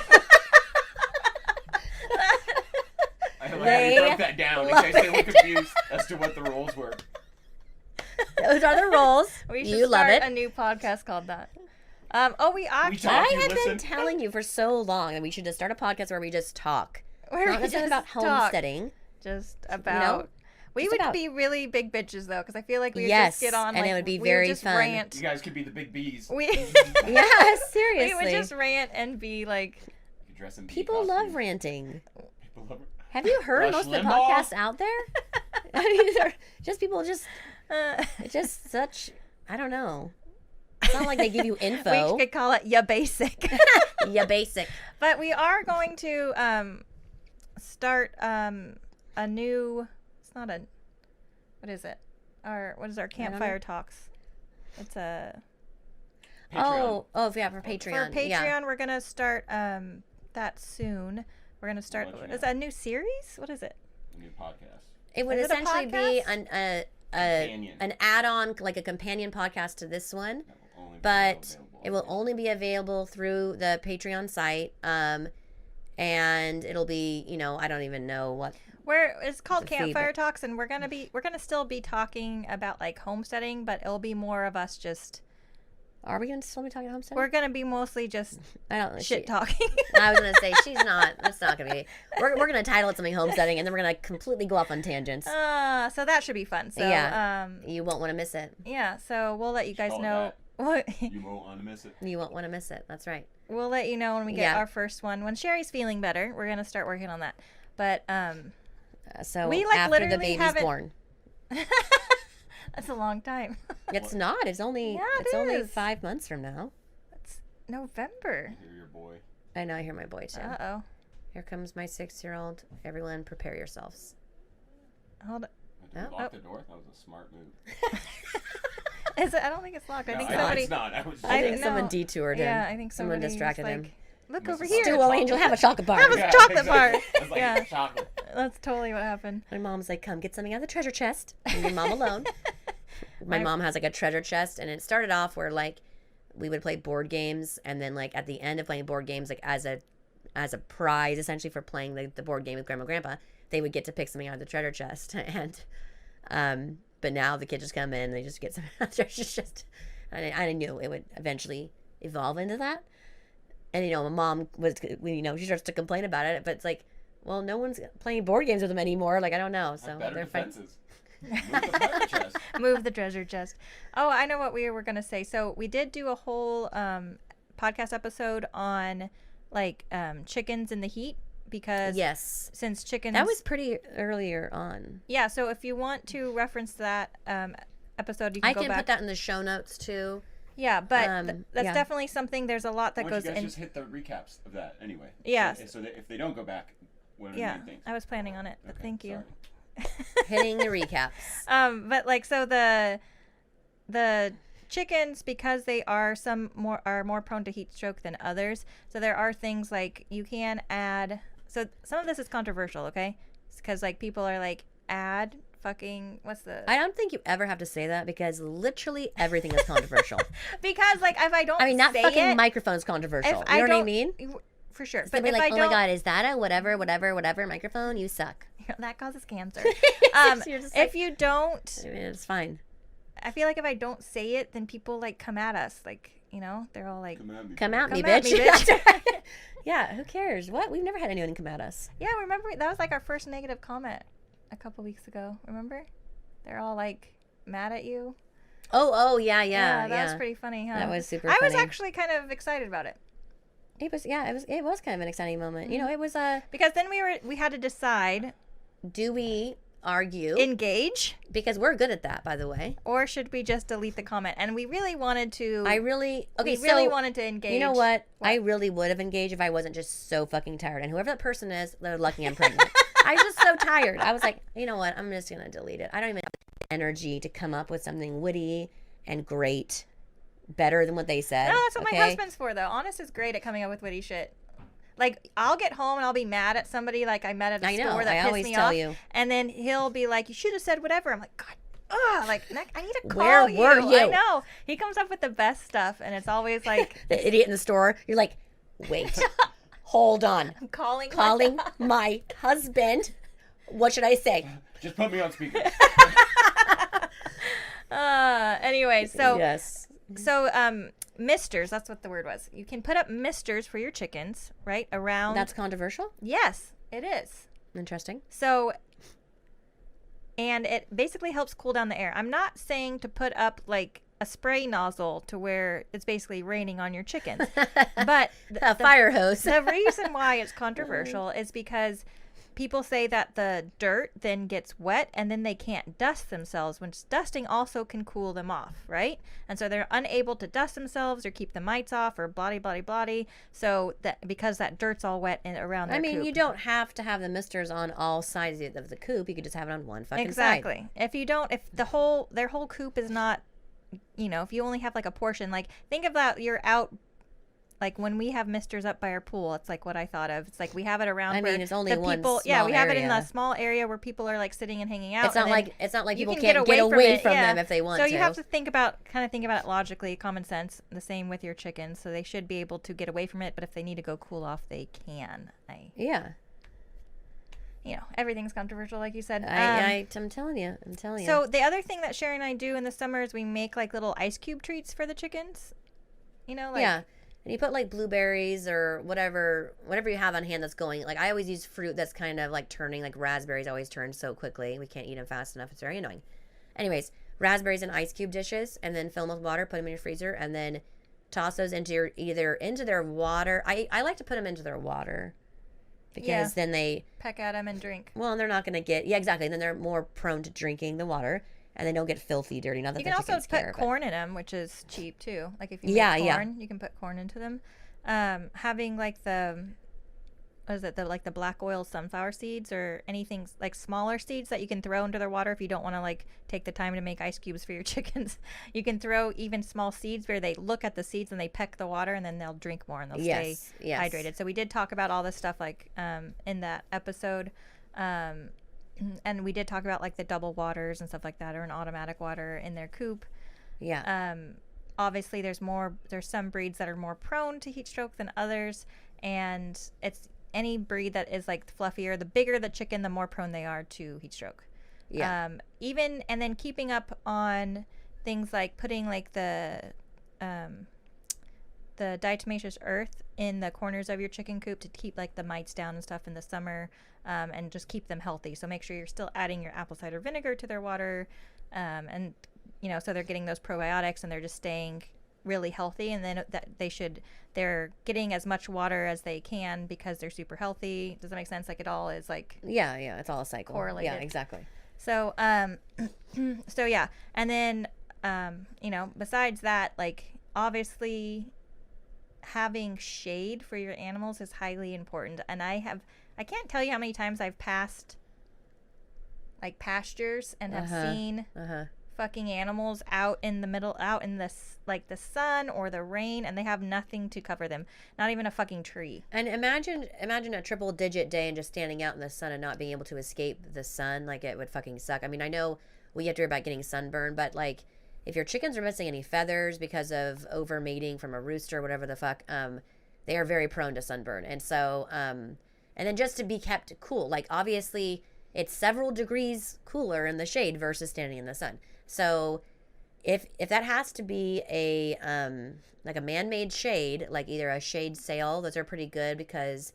C: I don't know how you broke that down in case they were confused as to what the rules were.
A: Those are the rules.
B: We should
A: You love
B: start
A: it.
B: a new podcast called that. We actually
C: talk.
A: I
C: You
A: have been
C: listen.
A: telling you for so long that we should just start a podcast where we just talk.
B: Where
A: Not
B: we
A: necessarily
B: just
A: about
B: talk.
A: homesteading.
B: Just about. We
A: just
B: would
A: about-
B: be really big bitches though, because I feel like we would
A: Yes,
B: just get on,
A: and
B: like,
A: it would be
B: we
A: very
B: just
A: fun.
B: Rant.
C: You guys could be the big bees.
B: We
A: Yeah, seriously.
B: we would just rant and be like,
C: You dress in bee
A: People love
C: costumes.
A: ranting.
C: People love it.
A: Have you heard
C: Rush
A: most of the
C: Limbaugh?
A: podcasts out there? I mean, they're just people just, it's just such, I don't know. It's not like they give you info.
B: we could call it ya basic.
A: Yeah, basic.
B: But we are going to start a new. It's not a. What is it? What is our campfire talks? It's a.
C: Patreon.
A: Oh, yeah, for Patreon.
B: For Patreon,
A: Yeah.
B: we're gonna start that soon. We're gonna start.
C: I'll let you
B: Is
C: know.
B: that a new series? What is it?
C: A new podcast.
A: It would
B: Is it a
A: essentially be
B: podcast?
A: an add-on, like a companion podcast to this one,
C: That will only be
A: but
C: available
A: it will only be available through the Patreon site. And it'll be, I don't even know what.
B: It's called
A: The
B: Campfire
A: feed.
B: Talks, and we're gonna still be talking about like homesteading, but it'll be more of us just.
A: Are we going to still be talking homesteading?
B: We're gonna be mostly just
A: I don't know.
B: shit talking.
A: I was going to say, she's not. That's not going to be. We're going to title it something homesteading, and then we're going to completely go off on tangents.
B: So that should be fun. So
A: Yeah. You won't want to miss it.
B: yeah. So we'll let you guys
C: Call it
B: know.
C: You won't want to miss it.
A: You won't want to miss it. That's right.
B: We'll let you know when we get
A: Yeah.
B: our first one. When Sherry's feeling better, we're gonna start working on that. But
A: So
B: We, like,
A: after the
B: literally
A: baby's
B: haven't-
A: born.
B: that's a long time.
A: It's not. It's only
B: Yeah, it
A: it's only
B: is.
A: 5 months from now.
B: It's November.
C: Hear your boy.
A: I know. I hear my boy too.
B: Oh.
A: Here comes my 6-year-old. Everyone, prepare yourselves.
B: Hold on.
C: Did you
A: Oh.
C: lock the door? That was a smart move.
B: Is it? I don't think it's locked. I
C: No,
B: think
C: I know
B: somebody.
C: it's not. I was.
A: I think
B: know.
A: someone detoured him.
B: Yeah, I think
A: someone
B: somebody
A: distracted
B: was
A: him.
B: like, Look
C: Must
B: over
C: have
B: here.
C: stolen
A: Duo Angel, have a chocolate bar.
B: Have a chocolate bar.
C: I was like,
B: Yeah.
C: chocolate.
B: That's totally what happened.
A: My mom's like, come get something out of the treasure chest. Leave your mom alone. My mom has like a treasure chest, and it started off where like we would play board games, and then like at the end of playing board games, like as a prize essentially for playing the board game with Grandma and Grandpa, they would get to pick something out of the treasure chest. And but now the kids just come in and they just get something out of the treasure chest. And I knew it would eventually evolve into that. And my mom was, she starts to complain about it, but it's like, well, no one's playing board games with them anymore. Like, I don't know. So
C: better
A: they're
C: defenses. Move the treasure chest.
B: Move the treasure chest. Oh, I know what we were going to say. So we did do a whole podcast episode on like chickens in the heat because
A: yes,
B: since chickens,
A: that was pretty earlier on.
B: Yeah. So if you want to reference that episode, you can go back.
A: Put that in the show notes too.
B: Yeah, but that's definitely something. There's a lot that goes in.
C: You guys just hit the recaps of that anyway.
B: Yeah.
C: So that if they don't go back, what are the main things?
B: I was planning on it, but thank you.
A: Hitting the recaps.
B: But like, so the chickens, because they are more prone to heat stroke than others. So there are things like you can add. So some of this is controversial, okay? Because like people are like, add fucking I
A: don't think you ever have to say that because literally everything is controversial.
B: Because like if I don't,
A: not fucking microphone is controversial. You know what I mean?
B: For sure.
A: But if like, oh my god, is that a whatever microphone? You suck.
B: That causes cancer.
A: If
B: you don't,
A: I mean, it's fine.
B: I feel like if I don't say it, then people like come at us. Like, you know, they're all like,
A: come at me, bitch. Yeah, who cares? What? We've never had anyone come at us.
B: Yeah, remember that was like our first negative comment a couple weeks ago. Remember? They're all like mad at you.
A: Oh, yeah.
B: That was pretty funny, huh?
A: That was super funny.
B: I was actually kind of excited about it.
A: It was kind of an exciting moment. Mm-hmm. You know, it was
B: because then we had to decide,
A: do we argue,
B: engage,
A: because we're good at that, by the way,
B: or should we just delete the comment? And we really wanted to wanted to engage.
A: You know what? I really would have engaged if I wasn't just so fucking tired. And whoever that person is, they're lucky I'm pregnant. I was just so tired. I was like, you know what? I'm just gonna delete it. I don't even have the energy to come up with something witty and great, better than what they said.
B: No, that's what my husband's for, though. Honest is great at coming up with witty shit. Like, I'll get home and I'll be mad at somebody like I met at a store that pissed me off. You. And then he'll be like, you should have said whatever. I'm like, God, like, I need to call you.
A: Where were you?
B: I know. He comes up with the best stuff, and it's always like...
A: The idiot in the store. You're like, wait, hold on.
B: I'm calling
A: my husband. What should I say?
C: Just put me on speaker.
B: Anyway, so...
A: Yes.
B: So, misters, that's what the word was. You can put up misters for your chickens, right? Around.
A: That's controversial?
B: Yes, it is.
A: Interesting.
B: So, and it basically helps cool down the air. I'm not saying to put up like a spray nozzle to where it's basically raining on your chickens, but
A: a fire hose.
B: The reason why it's controversial is because people say that the dirt then gets wet and then they can't dust themselves, which dusting also can cool them off, right? And so they're unable to dust themselves or keep the mites off or blah. So that because that dirt's all wet and around their coop.
A: You don't have to have the misters on all sides of the coop. You could just have it on one fucking side.
B: Exactly. If their whole coop is not, if you only have like a portion, like think of that, you're out. Like when we have misters up by our pool, it's like what I thought of. It's like we have it around.
A: It's only one
B: people.
A: Yeah,
B: we have it in a small area where people are like sitting and hanging out.
A: It's not like people can't get away from them if they want to.
B: So you have to think about it logically, common sense. The same with your chickens. So they should be able to get away from it. But if they need to go cool off, they can.
A: Yeah.
B: Everything's controversial, like you said.
A: I'm telling you.
B: So the other thing that Sherry and I do in the summer is we make like little ice cube treats for the chickens.
A: Yeah. And you put like blueberries or whatever you have on hand that's going. Like I always use fruit that's kind of like turning, like raspberries always turn so quickly. We can't eat them fast enough. It's very annoying. Anyways, raspberries in ice cube dishes and then fill them with water, put them in your freezer, and then toss those into their water. I like to put them into their water because then they
B: peck at them and drink.
A: Well, they're not going to get, exactly. Then they're more prone to drinking the water. And they don't get filthy, dirty. Not that
B: you can also put corn in them, which is cheap too. Like if you make corn, you can put corn into them. Having like the black oil sunflower seeds or anything like smaller seeds that you can throw into their water if you don't want to like take the time to make ice cubes for your chickens. You can throw even small seeds where they look at the seeds and they peck the water and then they'll drink more and they'll stay hydrated. So we did talk about all this stuff like in that episode. And we did talk about like the double waters and stuff like that, or an automatic water in their coop.
A: Yeah.
B: Obviously there's some breeds that are more prone to heat stroke than others, and it's any breed that is like fluffier, the bigger the chicken, the more prone they are to heat stroke.
A: Yeah.
B: And then keeping up on things like putting like the the diatomaceous earth in the corners of your chicken coop to keep like the mites down and stuff in the summer, and just keep them healthy. So make sure you're still adding your apple cider vinegar to their water, and so they're getting those probiotics and they're just staying really healthy. And then they're getting as much water as they can because they're super healthy. Does that make sense? Like it all is like
A: yeah, it's all a cycle.
B: Correlated.
A: Yeah, exactly.
B: So so yeah, and then besides that, like obviously having shade for your animals is highly important. And I can't tell you how many times I've passed like pastures and have seen fucking animals out in the the sun or the rain, and they have nothing to cover them, not even a fucking tree.
A: And imagine a triple digit day and just standing out in the sun and not being able to escape the sun. Like, it would fucking suck. I mean, I know we have to worry about getting sunburn, but like if your chickens are missing any feathers because of over mating from a rooster or whatever the fuck, they are very prone to sunburn. And so and then just to be kept cool, like obviously it's several degrees cooler in the shade versus standing in the sun. So if that has to be a like a man-made shade, like either a shade sail, those are pretty good because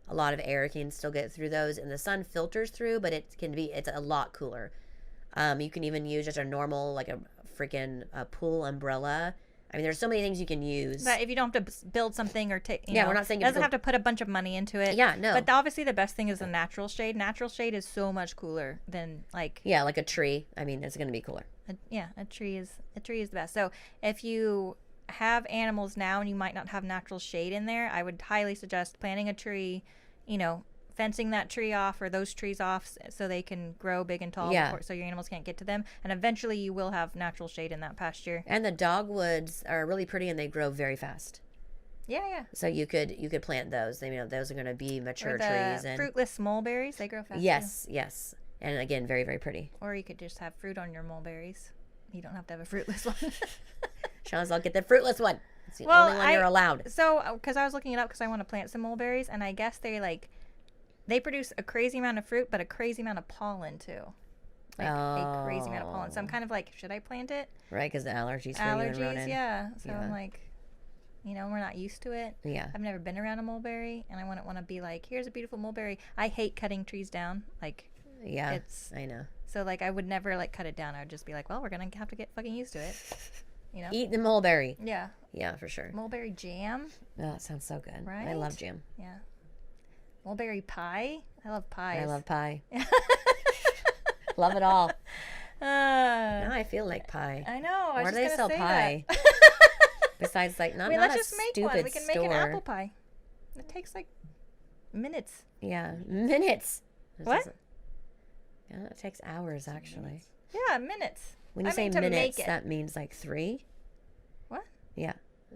A: a lot of air can still get through those, and the sun filters through, but it's a lot cooler. You can even use just a normal, like a freaking pool umbrella. I mean, there's so many things you can use.
B: But if you don't have to build something or take,
A: we're not saying
B: it doesn't have to put a bunch of money into it.
A: Yeah, no.
B: But obviously, the best thing is a natural shade. Natural shade is so much cooler than like.
A: Yeah, like a tree. I mean, it's going to be cooler.
B: A tree is the best. So if you have animals now and you might not have natural shade in there, I would highly suggest planting a tree. Fencing that tree off or those trees off so they can grow big and tall so your animals can't get to them. And eventually you will have natural shade in that pasture.
A: And the dogwoods are really pretty and they grow very fast.
B: Yeah.
A: So you could plant those. Those are going to be mature trees. And
B: fruitless mulberries, they grow fast.
A: Yes. And again, very, very pretty.
B: Or you could just have fruit on your mulberries. You don't have to have a fruitless one.
A: Sean's, I'll get the fruitless one. It's the only one you're allowed.
B: So, because I was looking it up because I want to plant some mulberries, and I guess they produce a crazy amount of fruit, but a crazy amount of pollen too. A crazy amount of pollen. So I'm kind of like, should I plant it?
A: Right, because the allergies for you and Ronan.
B: Yeah. So I'm like, we're not used to it.
A: Yeah.
B: I've never been around a mulberry, and I wouldn't want to be like, here's a beautiful mulberry. I hate cutting trees down. Like,
A: yeah, I know.
B: So like, I would never like cut it down. I would just be like, well, we're gonna have to get fucking used to it.
A: Eat the mulberry.
B: Yeah.
A: Yeah, for sure.
B: Mulberry jam.
A: Oh, that sounds so good.
B: Right.
A: I love jam.
B: Yeah. Mulberry pie. I love pies.
A: I love pie. Love it all. Now I feel like pie.
B: I know.
A: Where do they sell pie? Besides, like, not
B: let's
A: a
B: just make
A: stupid
B: one. We can
A: store.
B: make an apple pie. It takes like minutes.
A: Yeah, minutes.
B: What?
A: Yeah, it takes hours actually.
B: Yeah, minutes.
A: When you say minutes, that means like 3.
B: What?
A: Yeah.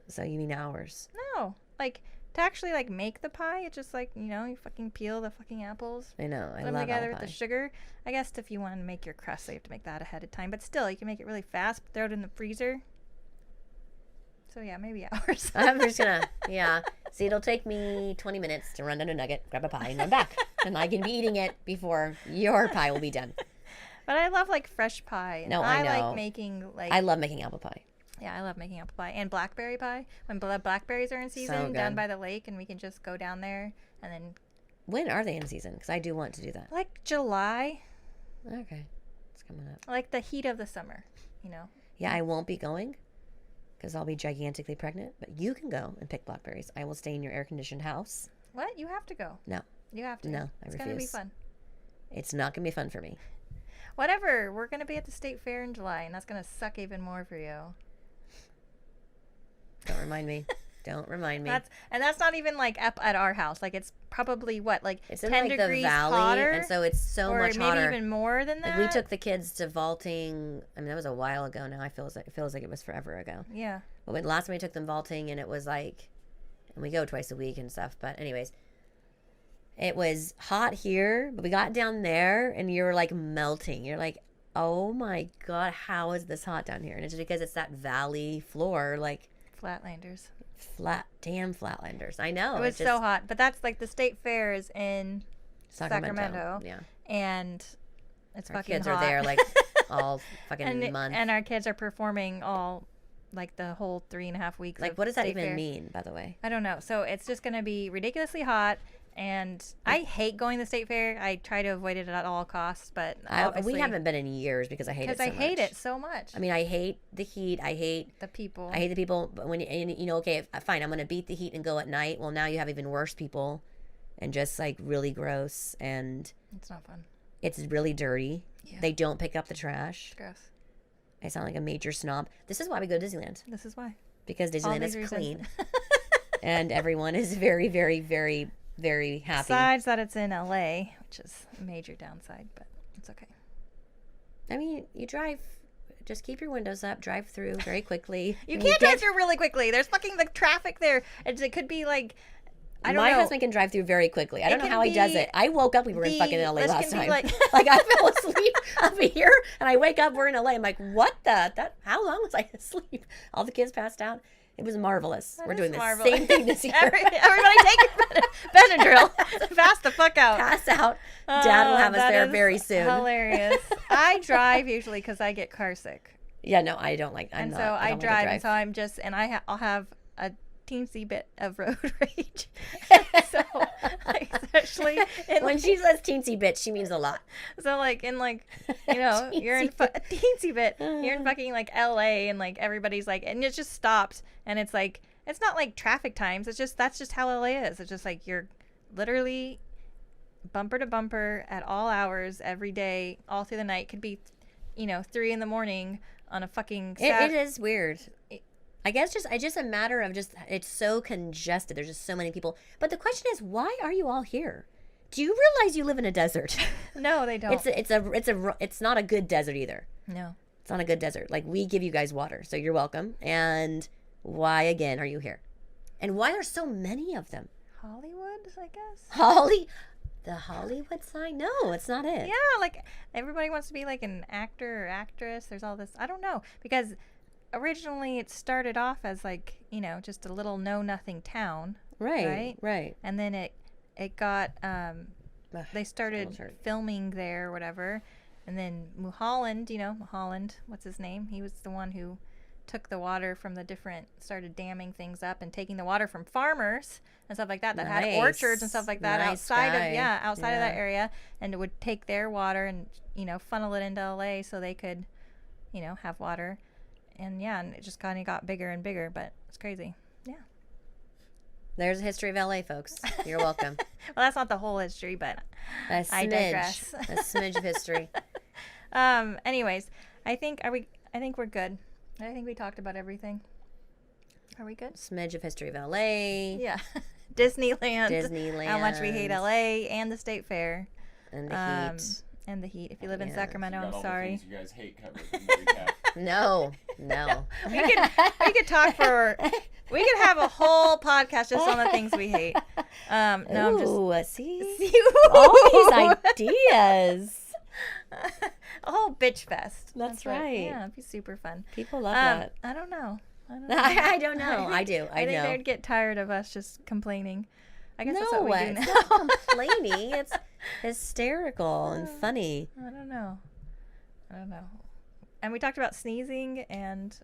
A: So you mean hours?
B: No, like to actually like make the pie. It's just like you fucking peel the fucking apples.
A: I know. I
B: put them
A: love
B: together
A: apple
B: with
A: pie.
B: the sugar. I guess if you want to make your crust, you have to make that ahead of time. But still, you can make it really fast. Throw it in the freezer. So yeah, maybe hours.
A: I'm just gonna, See, it'll take me 20 minutes to run down a nugget, grab a pie, and run back. And I can be eating it before your pie will be done.
B: But I love like fresh pie.
A: No, I know.
B: I like making like.
A: I love making apple pie.
B: Yeah, I love making apple pie and blackberry pie. When blackberries are in season, down by the lake, and we can just go down there and then.
A: When are they in season? Because I do want to do that.
B: Like July.
A: Okay, it's coming up.
B: Like the heat of the summer,
A: Yeah, I won't be going because I'll be gigantically pregnant. But you can go and pick blackberries. I will stay in your air-conditioned house.
B: What? You have to go.
A: No.
B: You have to.
A: No, I refuse.
B: It's gonna be fun.
A: It's not gonna be fun for me.
B: Whatever. We're gonna be at the state fair in July, and that's gonna suck even more for you.
A: Don't remind me. Don't remind me.
B: That's not even like up at our house. Like it's probably it's 10
A: in
B: degrees
A: the valley,
B: hotter,
A: and so it's so much hotter.
B: Or maybe even more than that.
A: Like we took the kids to vaulting. I mean, that was a while ago now. It feels like it was forever ago.
B: Yeah.
A: But when last time we took them vaulting, and it was like, and we go twice a week and stuff. But anyways, it was hot here, but we got down there, and you're like melting. You're like, oh my god, how is this hot down here? And it's just because it's that valley floor, like.
B: Flatlanders.
A: Damn Flatlanders. I know.
B: It was so hot. But that's like the state fair is in
A: Sacramento. Yeah.
B: And it's
A: our
B: fucking
A: kids
B: hot.
A: are there like all fucking month.
B: And our kids are performing all like the whole 3.5 weeks.
A: Like, what does that even mean, by the way?
B: I don't know. So it's just going to be ridiculously hot. And I hate going to the state fair. I try to avoid it at all costs, but
A: we haven't been in years because I hate it so much.
B: Because I hate it so much.
A: I mean, I hate the heat. I hate
B: the people.
A: I hate the people. But when okay, fine, I'm going to beat the heat and go at night. Well, now you have even worse people, and just like really gross, and
B: it's not fun.
A: It's really dirty. Yeah. They don't pick up the trash.
B: It's gross.
A: I sound like a major snob. This is why we go to Disneyland.
B: This is why.
A: Because Disneyland is clean, and everyone is very, very, very, very happy.
B: Besides that, it's in LA, which is a major downside, but it's okay.
A: I mean, you drive. Just keep your windows up. Drive through very quickly.
B: You can't drive through really quickly. There's fucking the traffic there. It could be like.
A: My husband can drive through very quickly. I don't know how he does it. I woke up, we were in fucking LA last time. Like I fell asleep up here, and I wake up, we're in LA. I'm like, what how long was I asleep? All the kids passed out. It was marvelous. We're doing the same thing this year.
B: Everybody take your Benadryl. Pass the fuck out.
A: Pass out. Dad will have us there very soon.
B: Hilarious. I drive usually because I get car sick.
A: Yeah, no, I don't like.
B: I drive, and so I'm just, and I'll have a teensy bit of road rage. So, especially
A: when she says teensy bit, she means a lot.
B: So, like, you're in teensy bit. You're in fucking like LA, and like everybody's like, and it just stops, and it's like, it's not like traffic times. It's just that's just how LA is. It's just like you're literally bumper to bumper at all hours every day, all through the night. Could be, 3 a.m. on a fucking.
A: It is weird. I guess it's just a matter of it's so congested. There's just so many people. But the question is, why are you all here? Do you realize you live in a desert?
B: No, they don't.
A: It's not a good desert either.
B: No.
A: It's not a good desert. Like, we give you guys water, so you're welcome. And why again are you here? And why are so many of them?
B: Hollywood, I guess.
A: The Hollywood sign? No, it's not it.
B: Yeah, like everybody wants to be like an actor or actress. There's all this. I don't know, because originally it started off as like, just a little know-nothing town.
A: Right.
B: And then it got, they started filming there or whatever. And then Mulholland, what's his name? He was the one who took the water from started damming things up and taking the water from farmers and stuff like that had orchards and stuff like that outside of that area, and it would take their water and, funnel it into LA so they could, have water. And and it just kind of got bigger and bigger, but it's crazy. Yeah.
A: There's a history of LA, folks. You're welcome.
B: Well, that's not the whole history, but
A: I digress. A smidge of history.
B: Anyways, I think we're good. I think we talked about everything. Are we good?
A: Smidge of history of LA.
B: Yeah. Disneyland. How much we hate LA and the state fair.
A: And the heat.
B: And the heat. If you live in Sacramento, I'm sorry.
C: All the things you guys hate covered in the recap.
A: No.
B: we could talk we could have a whole podcast just on the things we hate.
A: See all these ideas.
B: A whole bitch fest.
A: That's right.
B: Yeah, it'd be super fun.
A: People love that.
B: I don't know.
A: I don't know. I do. I
B: think they'd get tired of us just complaining. I guess that's what we do now.
A: It's not complaining. It's hysterical and funny.
B: I don't know. And we talked about sneezing and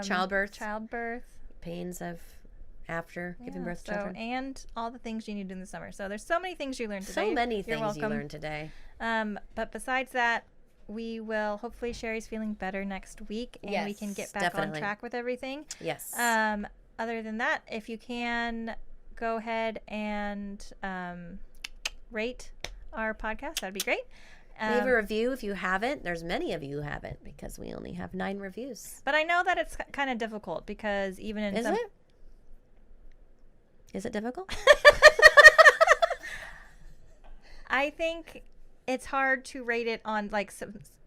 B: childbirth,
A: pains of after giving birth to children,
B: and all the things you need to do in the summer. So there's so many things you learned today.
A: So many things you learned today.
B: But besides that, we will hopefully Sherry's feeling better next week, and we can get back on track with everything.
A: Yes.
B: Other than that, if you can go ahead and rate our podcast, that'd be great.
A: Leave a review if you haven't. There's many of you who haven't, because we only have 9 reviews.
B: But I know that it's kind of difficult, because even in
A: Is it difficult?
B: I think it's hard to rate it on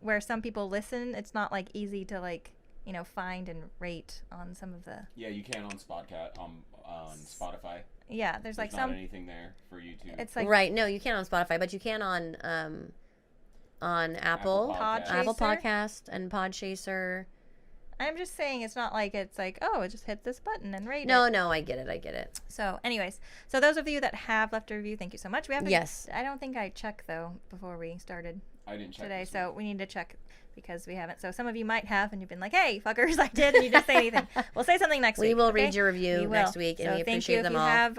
B: where some people listen. It's not easy to find and rate on some of the.
C: Yeah, you can on Spotify.
B: Yeah, there's
C: not anything there for you to.
B: It's
A: right. No, you can't on Spotify, but you can on Apple Podcast and Podchaser.
B: I'm just saying it's not just hit this button and rate it.
A: No, I get it.
B: So anyways, those of you that have left a review, thank you so much.
A: Yes.
B: I don't think I checked though before we started.
C: I didn't check
B: today, so we need to check. because we haven't. So some of you might have, and you've been like, "Hey, fuckers, I did," and you didn't say anything. We'll say something next week.
A: We will
B: okay?
A: read your review next week, and we appreciate them all.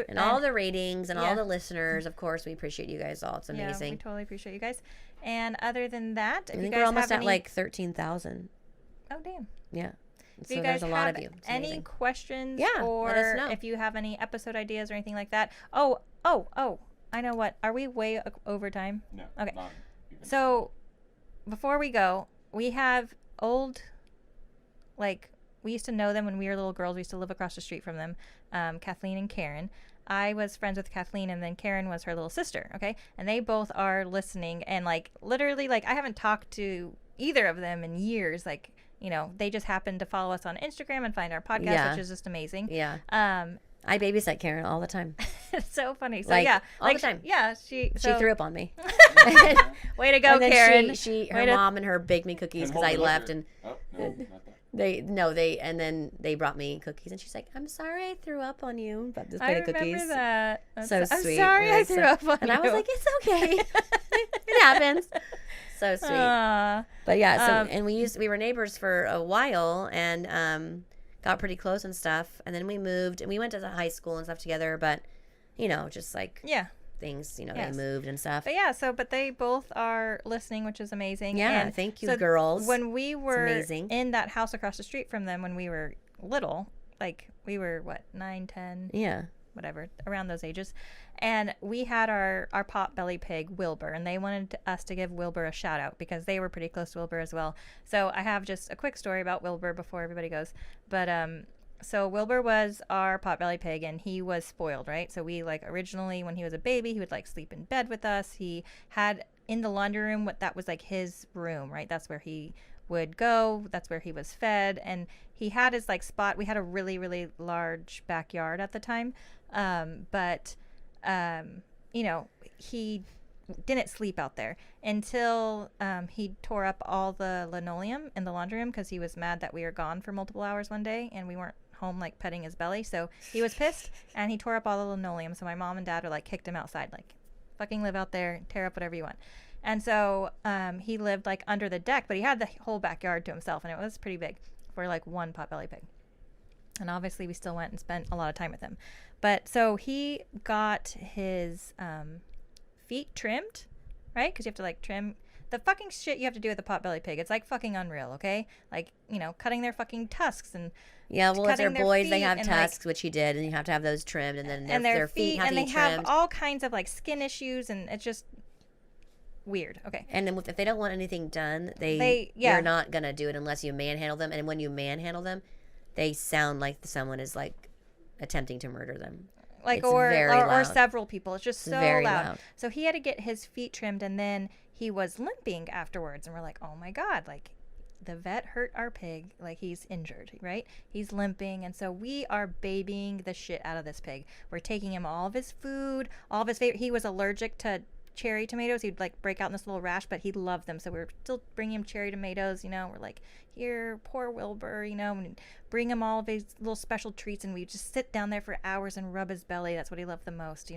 A: And all the ratings and all the listeners. Of course, we appreciate you guys all. It's amazing.
B: Yeah, we totally appreciate you guys. And other than that,
A: I think we're almost at like 13,000.
B: Oh, damn.
A: Yeah.
B: If you guys have any questions, or
A: let us know.
B: if you have any episode ideas or anything like that. Oh, I know what. Are we way over time?
C: No.
B: Okay. So before we go, we have we used to know them when we were little girls. We used to live across the street from them, Kathleen and Karen. I was friends with Kathleen, and then Karen was her little sister, okay? And they both are listening, and, literally, I haven't talked to either of them in years. They just happened to follow us on Instagram and find our podcast, which is just amazing.
A: Yeah. I babysit Karen all the time.
B: It's so funny. So
A: all the time.
B: She
A: threw up on me.
B: Way to go, Karen.
A: Her mom and her baked me cookies because I left, and
C: oh, no, not that.
A: They brought me cookies, and she's like, "I'm sorry I threw up on you." But this plate of cookies.
B: I remember that.
A: So sweet.
B: I'm sorry I threw up on you.
A: And I was like, "It's okay. It happens." So sweet. But yeah, and we were neighbors for a while, and got pretty close and stuff, and then we moved, and we went to the high school and stuff together, but just things, they moved and stuff.
B: But but they both are listening, which is amazing.
A: Yeah,
B: and
A: thank you, girls.
B: When we were in that house across the street from them when we were little, we were, 9, 10?
A: Yeah.
B: Whatever, around those ages. And we had our potbelly pig, Wilbur, and they wanted us to give Wilbur a shout out because they were pretty close to Wilbur as well. So I have just a quick story about Wilbur before everybody goes. But so Wilbur was our potbelly pig, and he was spoiled, right? So we originally, when he was a baby, he would sleep in bed with us. He had in the laundry room that was his room, right? That's where he would go. That's where he was fed, and he had his spot. We had a really, really large backyard at the time, but he didn't sleep out there until he tore up all the linoleum in the laundry room because he was mad that we were gone for multiple hours one day and we weren't home petting his belly. So he was pissed and he tore up all the linoleum. So my mom and dad were kicked him outside, fucking live out there, tear up whatever you want. And so he lived under the deck, but he had the whole backyard to himself, and it was pretty big for one potbelly pig. And obviously we still went and spent a lot of time with him. But so he got his feet trimmed, right? Because you have to trim the fucking shit you have to do with a potbelly pig. It's fucking unreal, okay? Cutting their fucking tusks and
A: if they're boys, they have tusks, which he did, and you have to have those trimmed, and then their feet have to be trimmed.
B: And they have all kinds of skin issues, and it's just weird. Okay.
A: And then if they don't want anything done, you're not gonna do it unless you manhandle them. And when you manhandle them, they sound like someone is attempting to murder them.
B: Or several people. It's just so
A: very
B: loud. So he had to get his feet trimmed, and then he was limping afterwards, and we're like, oh my God, the vet hurt our pig, he's injured, right? He's limping, and so we are babying the shit out of this pig. We're taking him all of his food, all of his favorite. He was allergic to cherry tomatoes. He'd break out in this little rash, but he loved them, so we were still bringing him cherry tomatoes. We're here, poor Wilbur, and bring him all of his little special treats, and we just sit down there for hours and rub his belly. That's what he loved the most,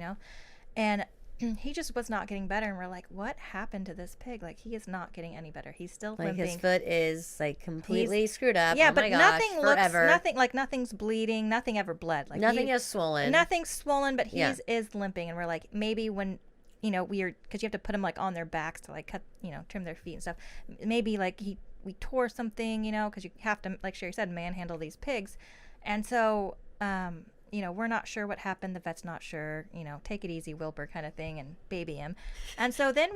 B: and he just was not getting better, and we're like, what happened to this pig? He is not getting any better. He's still limping.
A: His foot is completely screwed up.
B: Yeah,
A: oh my
B: but
A: gosh,
B: nothing
A: forever.
B: nothing's bleeding, nothing ever bled.
A: Nothing is swollen.
B: Nothing's swollen, but he is limping, and we're like, maybe when because you have to put them on their backs to cut, trim their feet and stuff. Maybe we tore something, because you have to, like Sherry said, manhandle these pigs, and so we're not sure what happened. The vet's not sure. Take it easy, Wilbur, kind of thing, and baby him. And so then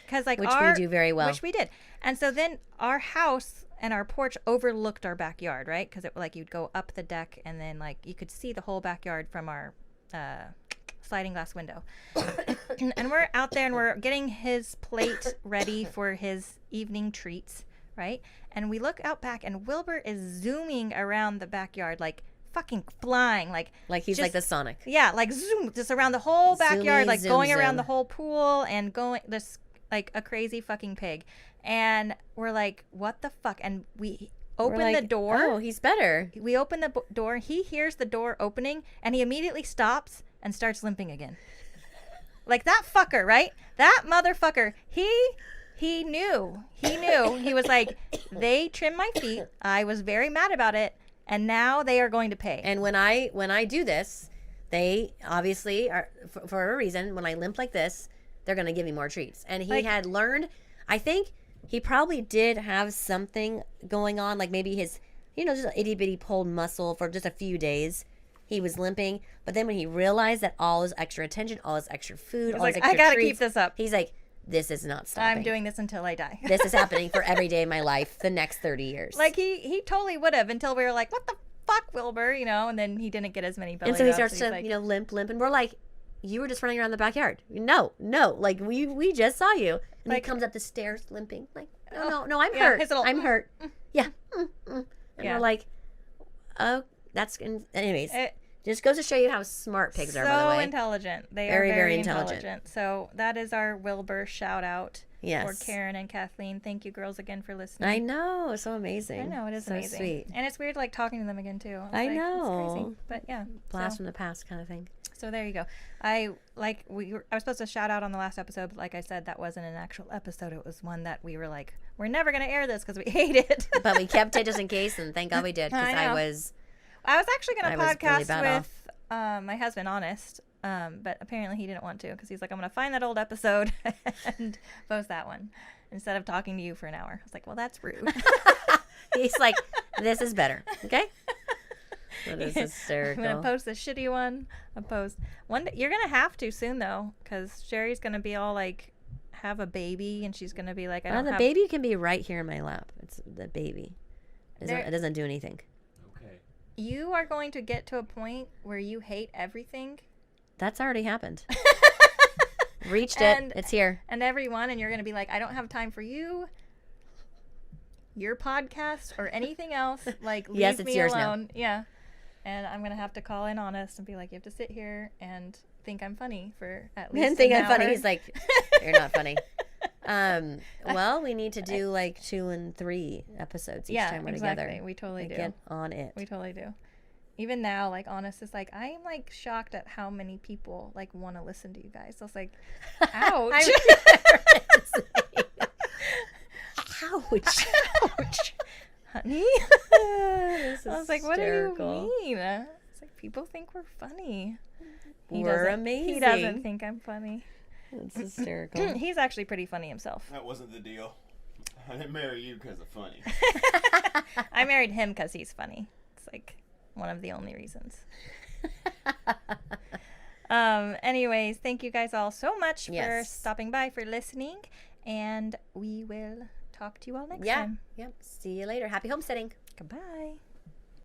B: because
A: which we do very well,
B: which we did. And so then our house and our porch overlooked our backyard, right? Because it you'd go up the deck, and then you could see the whole backyard from our sliding glass window. And we're out there, and we're getting his plate ready for his evening treats, right? And we look out back, and Wilbur is zooming around the backyard fucking flying,
A: he's
B: just,
A: the Sonic.
B: Yeah, zoom, just around the whole backyard,
A: Zoomy,
B: going
A: zoom.
B: around the whole pool and going this a crazy fucking pig. And we're like, what the fuck? And we open the door.
A: Oh, he's better.
B: We open the door. He hears the door opening, and he immediately stops and starts limping again. That fucker, right? That motherfucker. He He knew. He was like, they trimmed my feet. I was very mad about it. And now they are going to pay.
A: And when I do this, they obviously are, for a reason, when I limp like this, they're going to give me more treats. And he had learned, I think he probably did have something going on, like maybe his, just an itty bitty pulled muscle for just a few days. He was limping. But then when he realized that all his extra attention, all his extra food, all his extra
B: I got to
A: treats,
B: keep this up.
A: He's like, this is not stopping.
B: I'm doing this until I die.
A: This is happening for every day of my life the next 30 years.
B: Like, he totally would have until we were like, what the fuck, Wilbur? And then he didn't get as many belly
A: rubs. And so he
B: rubs,
A: starts to, limp. And we're like, you were just running around the backyard. No. Like, we just saw you. And he comes up the stairs limping. Like, no, I'm hurt. I'm hurt. Yeah. And we're like, oh, that's, anyways. Just goes to show you how smart pigs are, by the way.
B: So intelligent. They are very intelligent. So that is our Wilbur shout out for Karen and Kathleen. Thank you, girls, again for listening.
A: I know. So amazing.
B: I know. It is so amazing. Sweet. And it's weird, like, talking to them again, too.
A: I know.
B: It's crazy. But, yeah.
A: Blast from the past kind of thing.
B: So there you go. I was supposed to shout out on the last episode, but like I said, that wasn't an actual episode. It was one that we were like, we're never going to air this because we hate it.
A: But we kept it just in case, and thank God we did, because I was
B: actually going to podcast
A: really
B: with my husband, Honest, but apparently he didn't want to because he's like, I'm going to find that old episode and post that one instead of talking to you for an hour. I was like, well, that's rude.
A: He's like, this is better, okay? That is hysterical.
B: I'm going to post the shitty one. One day, you're going to have to soon, though, because Sherry's going to be all like, have a baby, and she's going to be like,
A: the baby can be right here in my lap. It's the baby. It doesn't do anything.
C: Okay.
B: You are going to get to a point where you hate everything.
A: That's already happened. Reached it. It's here.
B: And everyone, and you're going to be like, I don't have time for you, your podcast, or anything else. Like, leave
A: yes, it's
B: me
A: yours
B: alone.
A: Now.
B: Yeah. And I'm going to have to call in Honest and be like, you have to sit here and think I'm funny for at least
A: and think
B: an
A: I'm
B: hour.
A: funny. He's like, you're not funny. Well, we need to do like 2 and 3 episodes each time we're together.
B: We totally do.
A: Get on it.
B: We totally do. Even now, like, Honest is like, I am like shocked at how many people like want to listen to you guys. So I was like, ouch. Ouch. Honey. I was like, what do you mean? It's like, people think we're funny.
A: We're amazing.
B: He doesn't think I'm funny.
A: It's hysterical.
B: He's actually pretty funny himself.
C: That wasn't the deal. I didn't marry you because of funny.
B: I married him because he's funny. It's like one of the only reasons. Anyways, thank you guys all so much for stopping by, for listening, and we will talk to you all next time.
A: Yep. See you later. Happy homesteading.
B: Goodbye.